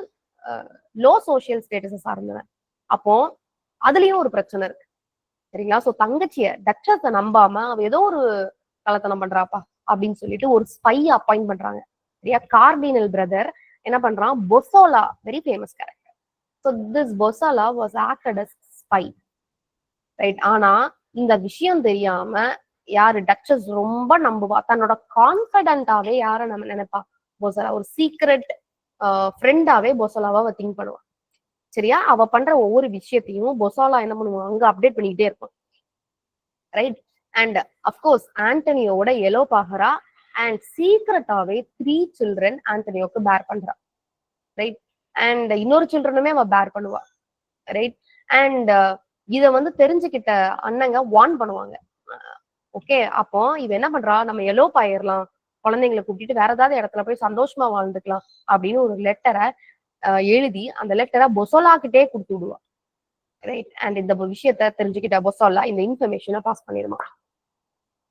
Speaker 1: லோ சோசியல் ஸ்டேட்டஸை சார்ந்தவன். அப்போ அதுலயும் ஒரு பிரச்சனை இருக்கு, சரிங்களா. சோ தங்கச்சிய டச்சஸை நம்பாம அவ ஏதோ ஒரு கலத்தனம் பண்றாப்பா அப்படின்னு சொல்லிட்டு ஒரு ஸ்பை அப்பாயிண்ட் பண்றாங்க, சரியா. கார்டினல் பிரதர் என்ன பண்றான், Bosola, very famous character. So this Bosola was acted as spy, right. ஆனா இந்த விஷயம் தெரியாம யாரு, டச்சஸ் ரொம்ப நம்புவா. தன்னோட கான்பிடென்டாவே யார நம்ம நினைப்பா, பொசோலா. ஒரு சீக்ரெட் ஃப்ரெண்டாவே பொசோலாவா அவ திங்க் பண்ணுவா, சரியா. அவ பண்ற ஒவ்வொரு விஷயத்தையும் பொசோலா என்ன பண்ணுவாங்க, அங்க அப்டேட் பண்ணிக்கிட்டே இருப்பான், ரைட். அண்ட் அப்கோர்ஸ் ஆண்டனியோட எலோ பாகரா அண்ட் சீக்ரெட்டாவே 3 children ஆண்டனியோக்கு பேர் பண்றா, ரைட். அண்ட் இன்னொரு சில்ட்ரனுமே அவ பேர் பண்ணுவா, ரைட். அண்ட் இத வந்து தெரிஞ்சுக்கிட்ட அண்ணங்க வார்ன் பண்ணுவாங்க. ஓகே, அப்போ இவ என்ன பண்றா, நம்ம எலோப் ஆயிரலாம், குழந்தைங்களை கூட்டிட்டு வேற ஏதாவது இடத்துல போய் சந்தோஷமா வாழ்ந்துக்கலாம் அப்படின்னு ஒரு லெட்டரை எழுதி அந்த லெட்டரை பொசோலா கிட்டே கொடுத்து விடுவா. ரைட், அண்ட் இந்த விஷயத்த தெரிஞ்சுக்கிட்ட பொசோலா இந்த இன்ஃபர்மேஷனை பாஸ் பண்ணிடுமா.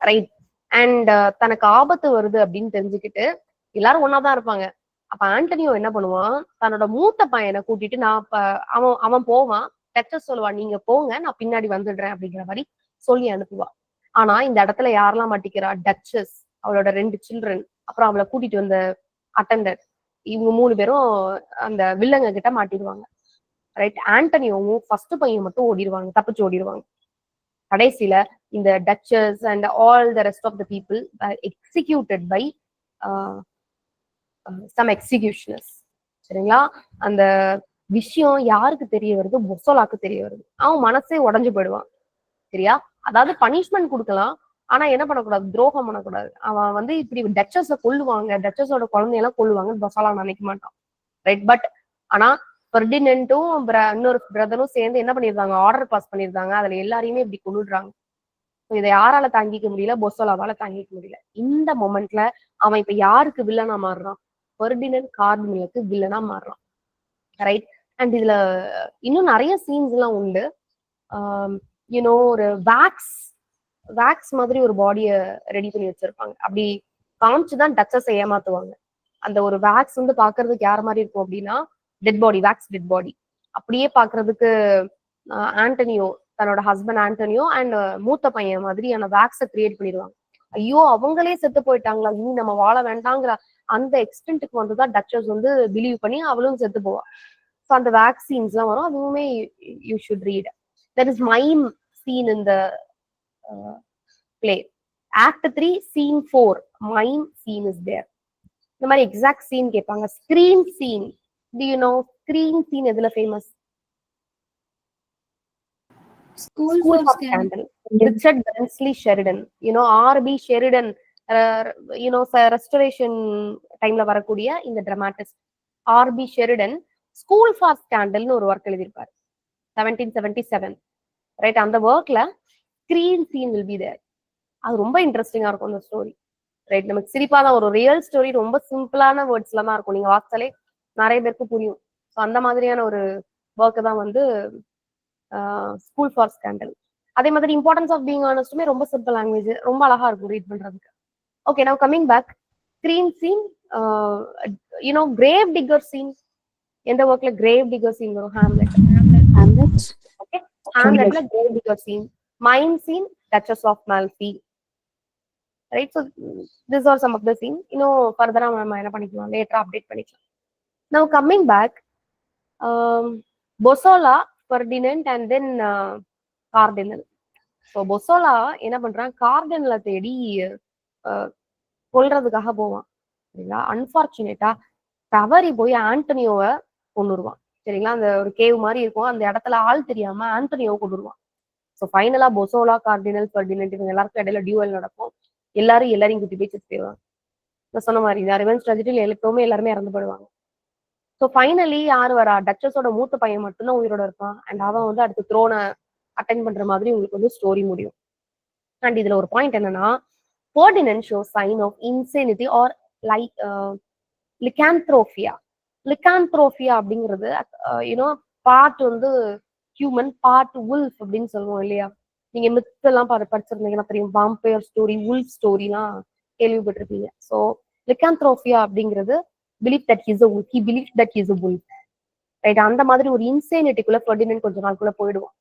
Speaker 1: ரைட், அண்ட் தனக்கு ஆபத்து வருது அப்படின்னு தெரிஞ்சுக்கிட்டு எல்லாரும் ஒன்னாதான் இருப்பாங்க. அப்ப ஆண்டனியோ என்ன பண்ணுவான், தன்னோட மூத்த பையனை கூட்டிட்டு நான் அவன் அவன் போவான். டச்சஸ் சொல்லுவா, நீங்க போங்க, நான் பின்னாடி வந்துடுறேன் அப்படிங்கிற மாதிரி சொல்லி அனுப்புவா. ஆனா இந்த இடத்துல யாரெல்லாம் மாட்டிக்கிறா, டச்சஸ், அவளோட 2 சில்ட்ரன், அப்புறம் அவளை கூட்டிட்டு வந்த அட்டண்டர், இவங்க 3 பேரும் அந்த வில்லங்க கிட்ட மாட்டிடுவாங்க. ரைட், ஆண்டனியோவும் ஃபர்ஸ்ட் பையன் மட்டும் ஓடிடுவாங்க, தப்பிச்சு ஓடிடுவாங்க. கடைசியில இந்த Duchess and all the rest of the people executed by some executioners. சரிங்களா, அந்த விஷயம் யாருக்கு தெரிய வருது, பொசோலாக்கு தெரிய வருது. அவன் மனசே உடஞ்சு போயிடுவான். சரியா, அதாவது பனிஷ்மெண்ட் கொடுக்கலாம், ஆனா என்ன பண்ணக்கூடாது, துரோகம் பண்ணக்கூடாது. அவன் வந்து இப்படி டச்சஸ கொல்லுவாங்க, டச்சஸோட குழந்தையெல்லாம் கொல்லுவாங்க பொசோலா நினைக்க மாட்டான். ரைட், பட் ஆனா ஃபெர்டினண்டும் இன்னொரு பிரதரும் சேர்ந்து என்ன பண்ணிருந்தாங்க, ஆர்டர் பாஸ் பண்ணிருந்தாங்க, அதுல எல்லாரையுமே இப்படி கொண்டுடுறாங்க. இதை யாரால தாங்கிக்க முடியல, பொசோலாவால தாங்கிக்க முடியல. இந்த மொமெண்ட்ல அவன் இப்ப யாருக்கு வில்லனா மாறுறான், ஃபெர்டினண்ட் கார்டினலுக்கு வில்லனா மாறுறான். ரைட், அண்ட் இதுல இன்னும் நிறைய சீன்ஸ் எல்லாம் உண்டு. யூனோ ஒரு வேக்ஸ் மாதிரி ஒரு பாடிய ரெடி பண்ணி வச்சிருப்பாங்க. அப்படி காமிச்சுதான் டச்சஸை ஏமாத்துவாங்க. அந்த ஒரு வேக்ஸ் வந்து பாக்குறதுக்கு யார் மாதிரி இருக்கும் அப்படின்னா, dead body, wax dead body. அப்படியே பாக்குறதுக்கு ஆண்டனியோ, தன்னோட ஹஸ்பண்ட் ஆண்டனியோ அண்ட் மூத்த பையன் மாதிரியான வேக்ஸை கிரியேட் பண்ணிடுவாங்க. ஐயோ அவங்களே செத்து போயிட்டாங்களா, இனி நம்ம வாழ வேண்டாங்கிற அந்த எக்ஸ்டென்ட்டுக்கு வந்துதான் டச்சஸ் வந்து பிலீவ் பண்ணி அவளும் செத்து போவா. ஸோ அந்த வேக்சின்ஸ் எல்லாம் வரும், அதுவுமே you should read. There is mime scene in the play. Act 3 scene 4 mime scene is there. இந்த மாதிரி எக்ஸாக்ட் சீன் கேட்பாங்க. Screen scene, do you know screen scene எதுல famous?
Speaker 5: School
Speaker 1: School
Speaker 5: for
Speaker 1: of Scandal. Richard Brinsley Sheridan, R.B. Sheridan, restoration டைம்ல வரக்கூடிய இந்த dramatist R.B. Sheridan school for ஸ்கேண்டல்னு ஒரு work எழுதியிருப்பாரு 1777. ரைட், அந்த ஒர்க்ல screen scene will be there. அது ரொம்ப இன்ட்ரெஸ்டிங்கா இருக்கும் அந்த ஸ்டோரி. ரைட், நமக்கு சிரிப்பா தான் ஒரு ரியல் ஸ்டோரி, ரொம்ப சிம்பிளான வேர்ட்ஸ்ல தான் இருக்கும், நீங்க வாசிச்சாலே நிறைய பேருக்கு புரியும். ஸோ அந்த மாதிரியான ஒரு ஒர்க்கு தான் வந்து ஸ்கூல் ஃபார் ஸ்கேண்டல். அதே மாதிரி இம்பார்ட்டன்ஸ் ஆஃப் பீங் ஆனஸ்டுமே ரொம்ப சிம்பிள் லாங்குவேஜ், ரொம்ப அழகா இருக்கும் ரீட் பண்றதுக்கு. Okay, now coming back, screen scene, grave digger scene. எந்த ஒர்க்ல கிரேவ் டிக்கர் சீன் வரும்? ஹாம்லெட். ஓகே, ஹாம்லெட்ல grave digger scene. Mime scene, Duchess of Malfi. Right, so this are some of the scene. இன்னும் ஃபர்தரா நம்ம என்ன பண்ணிக்கலாம், லேட்டரா அப்டேட் பண்ணிக்கலாம். Now coming back, Bosola, Ferdinand and then cardinal. So Bosola என்ன பண்றான், கார்டினலை தேடி கொல்றதுக்காக போவான். சரிங்களா, அன்பார்ச்சுனேட்டா தவறி போய் ஆண்டனியோவை கொண்டுருவான். சரிங்களா, அந்த ஒரு கேவ் மாதிரி இருக்கும், அந்த இடத்துல ஆள் தெரியாம ஆண்டனியோவை கொண்டுருவான். ஸோ ஃபைனலா பொசோலா, கார்டினல், ஃபெர்டினண்ட் இவங்க எல்லாருக்கும் இடையில டியூவல் நடக்கும். எல்லாரையும் குட்டி போய் செத்து போயிடுவாங்க. நான் சொன்ன மாதிரி இந்த ரிவெஞ்ச் ட்ராஜடியில் எல்லாருமே இறந்து போயிடுவாங்க. ஸோ ஃபைனலி யார் வரா, டச்சஸோட மூத்த பையன் மட்டும்தான் உயிரோட இருப்பான். அண்ட் அவன் வந்து அடுத்து த்ரோனை அட்டென்ட் பண்ற மாதிரி உங்களுக்கு வந்து ஸ்டோரி முடியும். அண்ட் இதுல ஒரு பாயிண்ட் என்னன்னா, Ferdinand shows sign of insanity or like lycanthropia. Lycanthropia அப்படிங்கிறது பார்ட் வந்து ஹியூமன், பார்ட் உல்ஃப் அப்படின்னு சொல்லுவோம் இல்லையா. நீங்க மித் எல்லாம் படிச்சிருந்தீங்கன்னா தெரியும், வாம்பயர் ஸ்டோரி, உல்ஃப் ஸ்டோரிலாம் கேள்விப்பட்டிருப்பீங்க. ஸோ லிகான்த்ரோபியா அப்படிங்கிறது believe that he's a wolf. He believed that he's a wolf. Right, அந்த மாதிரி ஒரு இன்சேனிட்டிக்குள்ள ஃபெர்டினண்ட் கொஞ்ச நாளுக்குள்ள போயிடுவான்.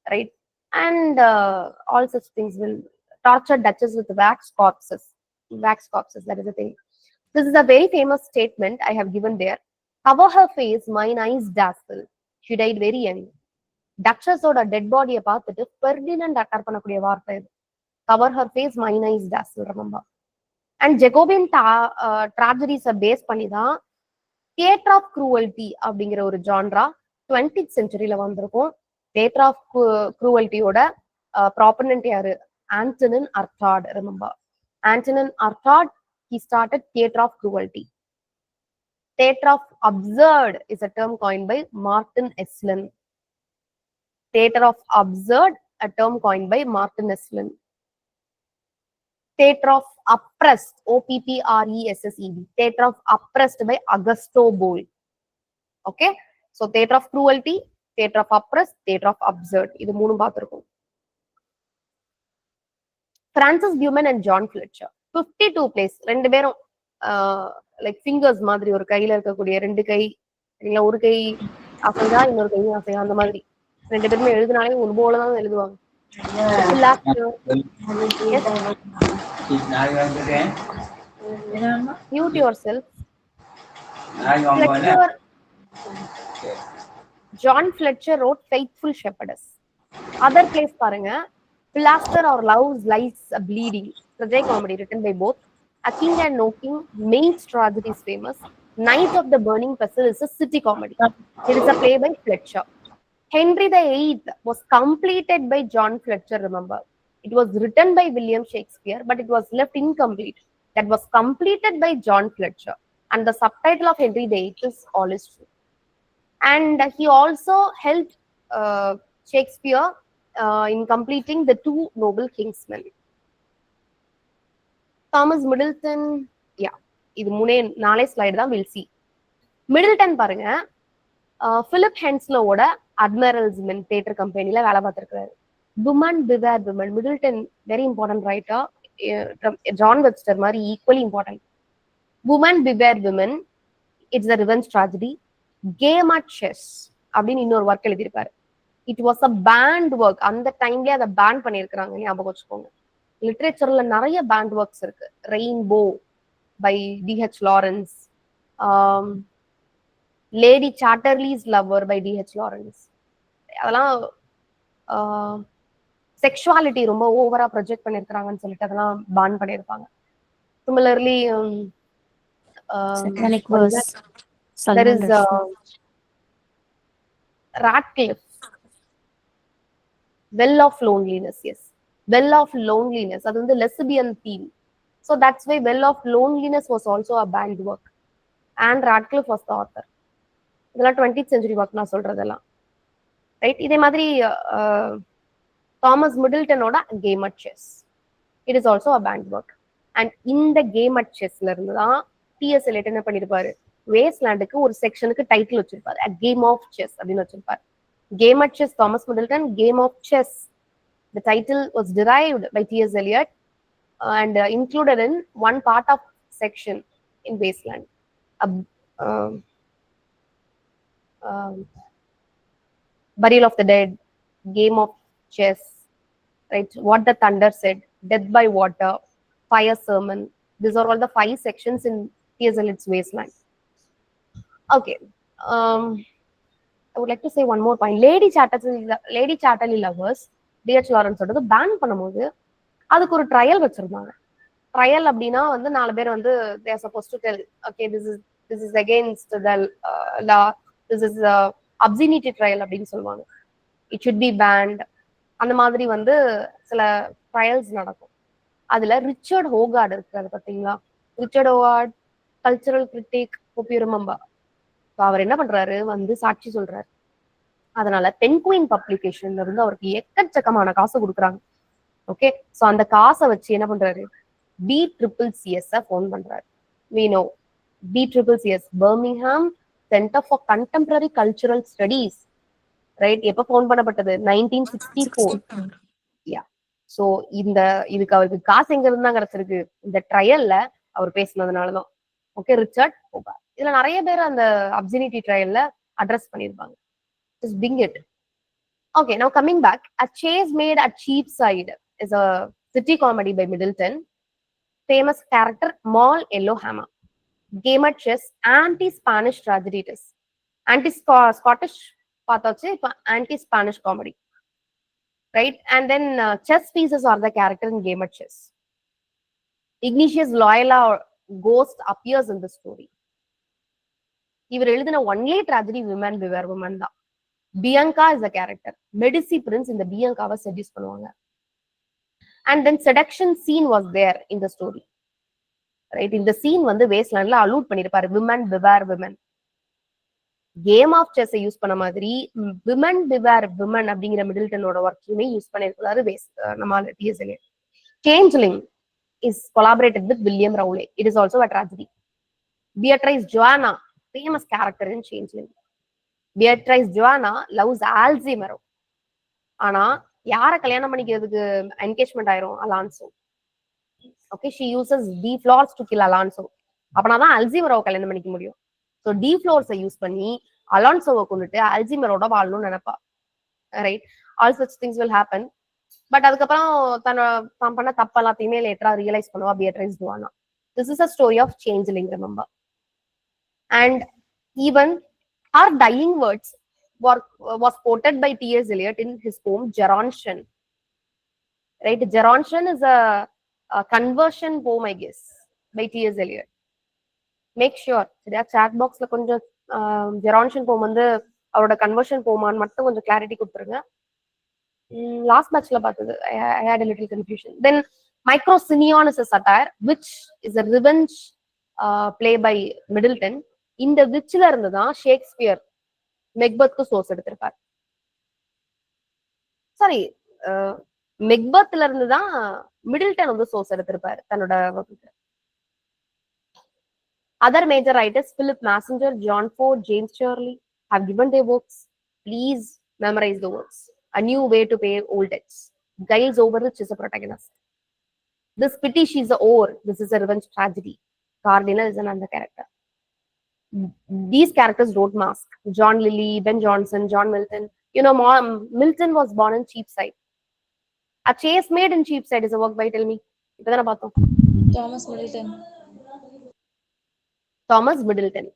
Speaker 1: Right, and all such things will torture Duchess with wax corpses. That is the thing. This is a very famous statement I have given there. Cover her face, mine eyes dazzle. She died very young. Duchess ஓட dead பாடியை பார்த்துட்டு Ferdinand attack பண்ணக்கூடிய வார்த்தை இது. Cover her face, mine eyes dazzle. Remember. And Jacobean ட்ராஜடிஸை base பண்ணி தான் theatre of cruelty அப்படிங்கிற ஒரு ஜான்ரா 20th செஞ்சுரியில வந்திருக்கும். தியேட்டர் ஆஃப் க்ரூவல்டியோட ப்ராப்பனன்ட் யாரு, Antonin Artaud. Remember, Antonin Artaud, he started theatre of cruelty. Theatre of absurd is a term coined by Martin Esslin. Theater of absurd, a term coined by Martin Esslin. Theater of oppressed, OPPRESSED. Theater of oppressed by Augusto Boal. Okay, so theater of cruelty, theater of oppressed, theater of absurd. இது மூணும் பார்த்திருக்கோம். Francis Bauman and John Fletcher. 52 plays. ரெண்டு பேரும் like fingers மாதிரி, ஒரு கையில இருக்கக்கூடிய ரெண்டு கை, இல்ல ஒரு கை அசைஞ்சா இன்னொரு கையும் அசையா, அந்த மாதிரி ரெண்டு பேருமே எழுதினாலே ஒரு போலதான் எழுதுவாங்க. Mute yourself. John Fletcher wrote Faithful Shepherdess. Other plays பாருங்க, Plaster or Love's Lies Bleeding, tragic comedy written by both. A King and No King, Maid's Tragedy is famous. Night of the Burning Pestle is a city comedy. It is a play by Fletcher. Henry VIII was completed by John Fletcher, remember. It was written by William Shakespeare, but it was left incomplete. That was completed by John Fletcher. And the subtitle of Henry VIII is All is True. And he also helped Shakespeare in completing the Two Noble Kingsmen. Thomas Middleton, yeah, இது மூணே நாலே slide தான், we'll see. Middleton பாருங்க, Philip ஹென்ஸ்லோவோட admiral's men theatre கம்பெனில வேலை பார்த்திருக்காரு. Woman Beware Women, Middleton very important writer, John Webster மாதிரி equally important. Woman Beware Women, it's a revenge tragedy. Game at Chess அப்படின்னு இன்னொரு ஒர்க் எழுதியிருப்பாரு. It was a banned work. அந்த டைம்லயே அதை பேன் பண்ணியிருக்கிறாங்க, ஞாபகம் வச்சுக்கோங்க. லிட்ரேச்சர்ல நிறைய பேண்ட் ஒர்க்ஸ் இருக்கு. Rainbow by D.H. Lawrence, Lady Chatterley's lover by D.H. Lawrence. அதெல்லாம் செக்ஷுவாலிட்டி ரொம்ப ஓவரா ப்ரொஜெக்ட் பண்ணிருக்காங்கன்னு சொல்லிட்டு அதெல்லாம் பேன் பண்ணியிருப்பாங்க. Similarly there is Radcliffe, Well of Loneliness. Yes, Well of Loneliness, அது வந்து lesbian theme, so that's why Well of Loneliness was also a banned work and Radcliffe was the author. இதெல்லாம் 20th century work நான் சொல்றதெல்லாம், right? இதே மாதிரி Thomas மிடில்டனோட game at chess, it is also a banned work. And இந்த game at செஸ்ல இருந்து தான் T.S. Eliot என்ன பண்ணிருப்பாரு, வேஸ்ட்லேண்டுக்கு ஒரு செக்ஷனுக்கு டைட்டில் வச்சிருப்பாரு, A Game of Chess அப்படின்னு வச்சிருப்பாரு. Game at Chess, Thomas Middleton. Game of Chess, the title was derived by T.S. Eliot and included in one part of section in Wasteland. Burial of the Dead, Game of Chess, right? What the Thunder Said, Death by Water, Fire Sermon. These are all the 5 sections in T.S. Eliot's Wasteland. Okay. I would like to say one more point. Lady Chatterley Lovers, D.H. Lawrence ஓடது ban பண்ணும்போது அதுக்கு ஒரு trial வச்சிருந்தாங்க. Trial அப்படின்னா வந்து 4 பேர் வந்து they are supposed to tell, okay, this is against the law, this is obscenity trial அப்படின்னு சொல்லுவாங்க. It should be banned. அந்த மாதிரி வந்து சில ட்ரையல்ஸ் நடக்கும். அதுல ரிச்சர்ட் ஹோகார்ட் இருக்காரு பாத்தீங்களா? Richard Hoggard, cultural critic, hope you remember. அவர் என்ன பண்றாரு, வந்து சாட்சி சொல்றாரு. அதனால பென்குயின் பப்ளிகேஷன்ல இருந்து அவருக்கு எக்கச்சக்கமான காசு கொடுக்குறாங்க. ஓகே, சோ அந்த காசை வச்சு என்ன பண்றாரு, BCCS ஃபோன் பண்றாரு. we know BCCS, Birmingham Center for Contemporary Cultural Studies, right? எப்ப ஃபோன் பண்ணப்பட்டது? 1964. யா, சோ இதுக்கு அவருக்கு காசு எங்க இருந்தா கிடைச்சிருக்கு, இந்த ட்ரையல்ல அவர் பேசினதுனாலதான். Okay, Richard Hoggart. இதுல நிறைய பேர் அந்த அப்சினிட்டி ட்ரையல்ல அட்ரஸ் பண்ணிருப்பாங்க. Just bring it. Okay, now coming back, A Chase Made at Cheapside is a city comedy by Middleton. Famous character Moll Yellowhammer. Game at Chess, anti-Spanish tragedy it is. Anti-Scottish பார்த்தாச்சு, இப்போ anti-Spanish comedy, right? And then chess pieces are the character in Game at Chess. Ignatius Loyola ghost appears in the story. இவர் எழுதின only tragedy Woman Beware Women தான். Bianca is a character. Medici Prince இந்த பியங்காவை seduce பண்ணுவாங்க. And then seduction scene was there in the story, right? இந்த scene வந்து வேஸ்ட்லேண்ட்ல allude பண்ணிருப்பாரு, Woman Beware Women. Game of chess use பண்ண மாதிரி women beware women அப்படிங்கிற மிடில்டனோட ஒர்க்கையுமே யூஸ் பண்ணிருக்காரு நம்ம T S Eliot. Changeling is collaborated with William Rowley. It is also a tragedy. Beatrice Joanna, famous character in Changeling. Beatrice Joanna loves Alzheimer. ஆனா யார கல்யாணம் பண்ணிக்கிறதுக்கு engagement ஆயிரும்? Alonso. Okay, she uses D floors to kill Alonso. அப்பனாதான் அல்சீமரோவை கல்யாணம் பண்ணிக்க முடியும். So D ஃப்ளோர்ஸை use பண்ணி அலான்சோவை கொண்டுட்டு அல்சீமரோட வாழணும்னு நினைப்பா. Right, all such things will happen. But அதுக்கப்புறம் தான் பண்ண தப்பு எல்லாத்தையுமே லேட்டரா ரியலைஸ் பண்ணுவா Beatrice Joanna. This is a story of changeling, remember. And even her dying words was quoted by T.S. Eliot in his poem Gerontion. Right, Gerontion is a conversion poem, I guess, by T.S. Eliot. Make sure சரியா chat boxல கொஞ்சம் Gerontion poem வந்து அவரோட conversion போமான்னு மட்டும் கொஞ்சம் clarity கொடுத்துருங்க. Last batchல பார்த்தது I had a little confusion. Then Microcinion is a satire which is a revenge play by Middleton. இந்த விச்ல இருந்து தான் ஷேக்ஸ்பியர் மெக்பத்க்கு சோர்ஸ் எடுத்திருப்பார். சாரி, மெக்பத்ல இருந்து தான் மிடில்டன் வந்து சோர்ஸ் எடுத்திருப்பாரு தன்னோட வகுப்புக்கு. Other major writers, Philip Messenger, John Ford, James Shirley, have given their works. Please memorize the works. A new way to pay old debts. Giles Overich is a protagonist. This pity, she's a oar. This is a revenge tragedy. Cardinal is another character. These characters don't mask. John Lilly, Ben Jonson, John Milton. You know, Milton was born in Cheapside. A Chase Made in Cheapside is a work by, tell me.
Speaker 6: Thomas Middleton.
Speaker 1: Thomas Middleton.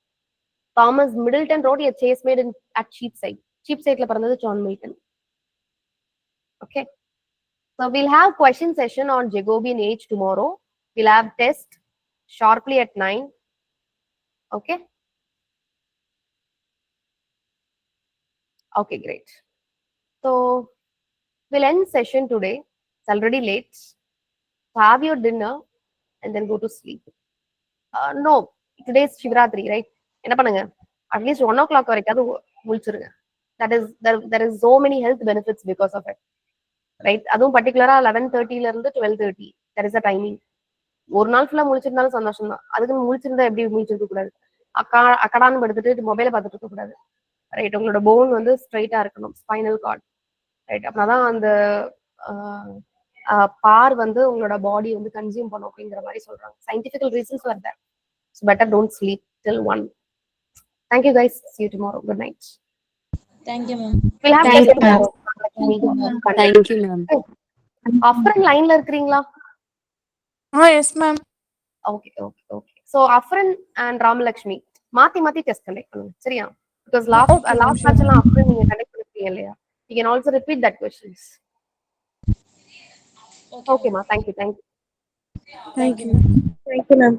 Speaker 1: Thomas Middleton wrote a Chase Made at Cheapside. Cheapsideல பிறந்தது John Milton. Okay. So we'll have question session on Jacobean age tomorrow. We'll have test sharply at 9. Okay. Okay, great. So we'll end session today. It's already late. So have your dinner and then go to sleep. No, today's Shivratri, right? என்ன பண்ணுங்க, at least 1 o'clock வரைக்காவது முழிச்சிருங்க. There is so many health benefits because of it. Right? அதுவும் பர்டிகுலரா 11:30ல இருந்து 12:30. There is a timing. ஒரு நாள் ஃபுல்லா முழிச்சிருந்தாலும் சந்தோஷம் தான். அதுக்கு முழிச்சிருந்தா எப்படி முழிச்சிருக்க கூடாது? அக்கடான்னு படுத்துட்டு மொபைலை பார்த்துட்டு இருக்க கூடாது. ரைட், உங்களோட போன் வந்து ஸ்ட்ரைட்டா இருக்கணும், ஸ்பைனல் கார்ட். ரைட், அப்படின்னாதான் அந்த பார் வந்து உங்களோட பாடி வந்து கன்சியூம் பண்ணும் அப்படிங்கிற மாதிரி சொல்றாங்க. சயின்டிபிக்கல் reasons were there. So better don't sleep till 1. Thank you guys. See you tomorrow. Good night.
Speaker 6: Thank you, ma'am.
Speaker 1: We'll have
Speaker 7: Thank you, ma'am.
Speaker 1: Thank
Speaker 7: you, ma'am.
Speaker 1: Afran லைன்ல இருக்கீங்களா?
Speaker 6: Yes, ma'am.
Speaker 1: Okay. So Afran and Ramalakshmi மாத்தி test conduct பண்ணுங்க, சரியா? Because last batch எல்லாம் Afran நீங்க conduct பண்ணிருக்கீங்க இல்லையா? You can also repeat that questions. Okay, ma. Thank you.
Speaker 6: Thank you.
Speaker 5: Thank you, ma'am.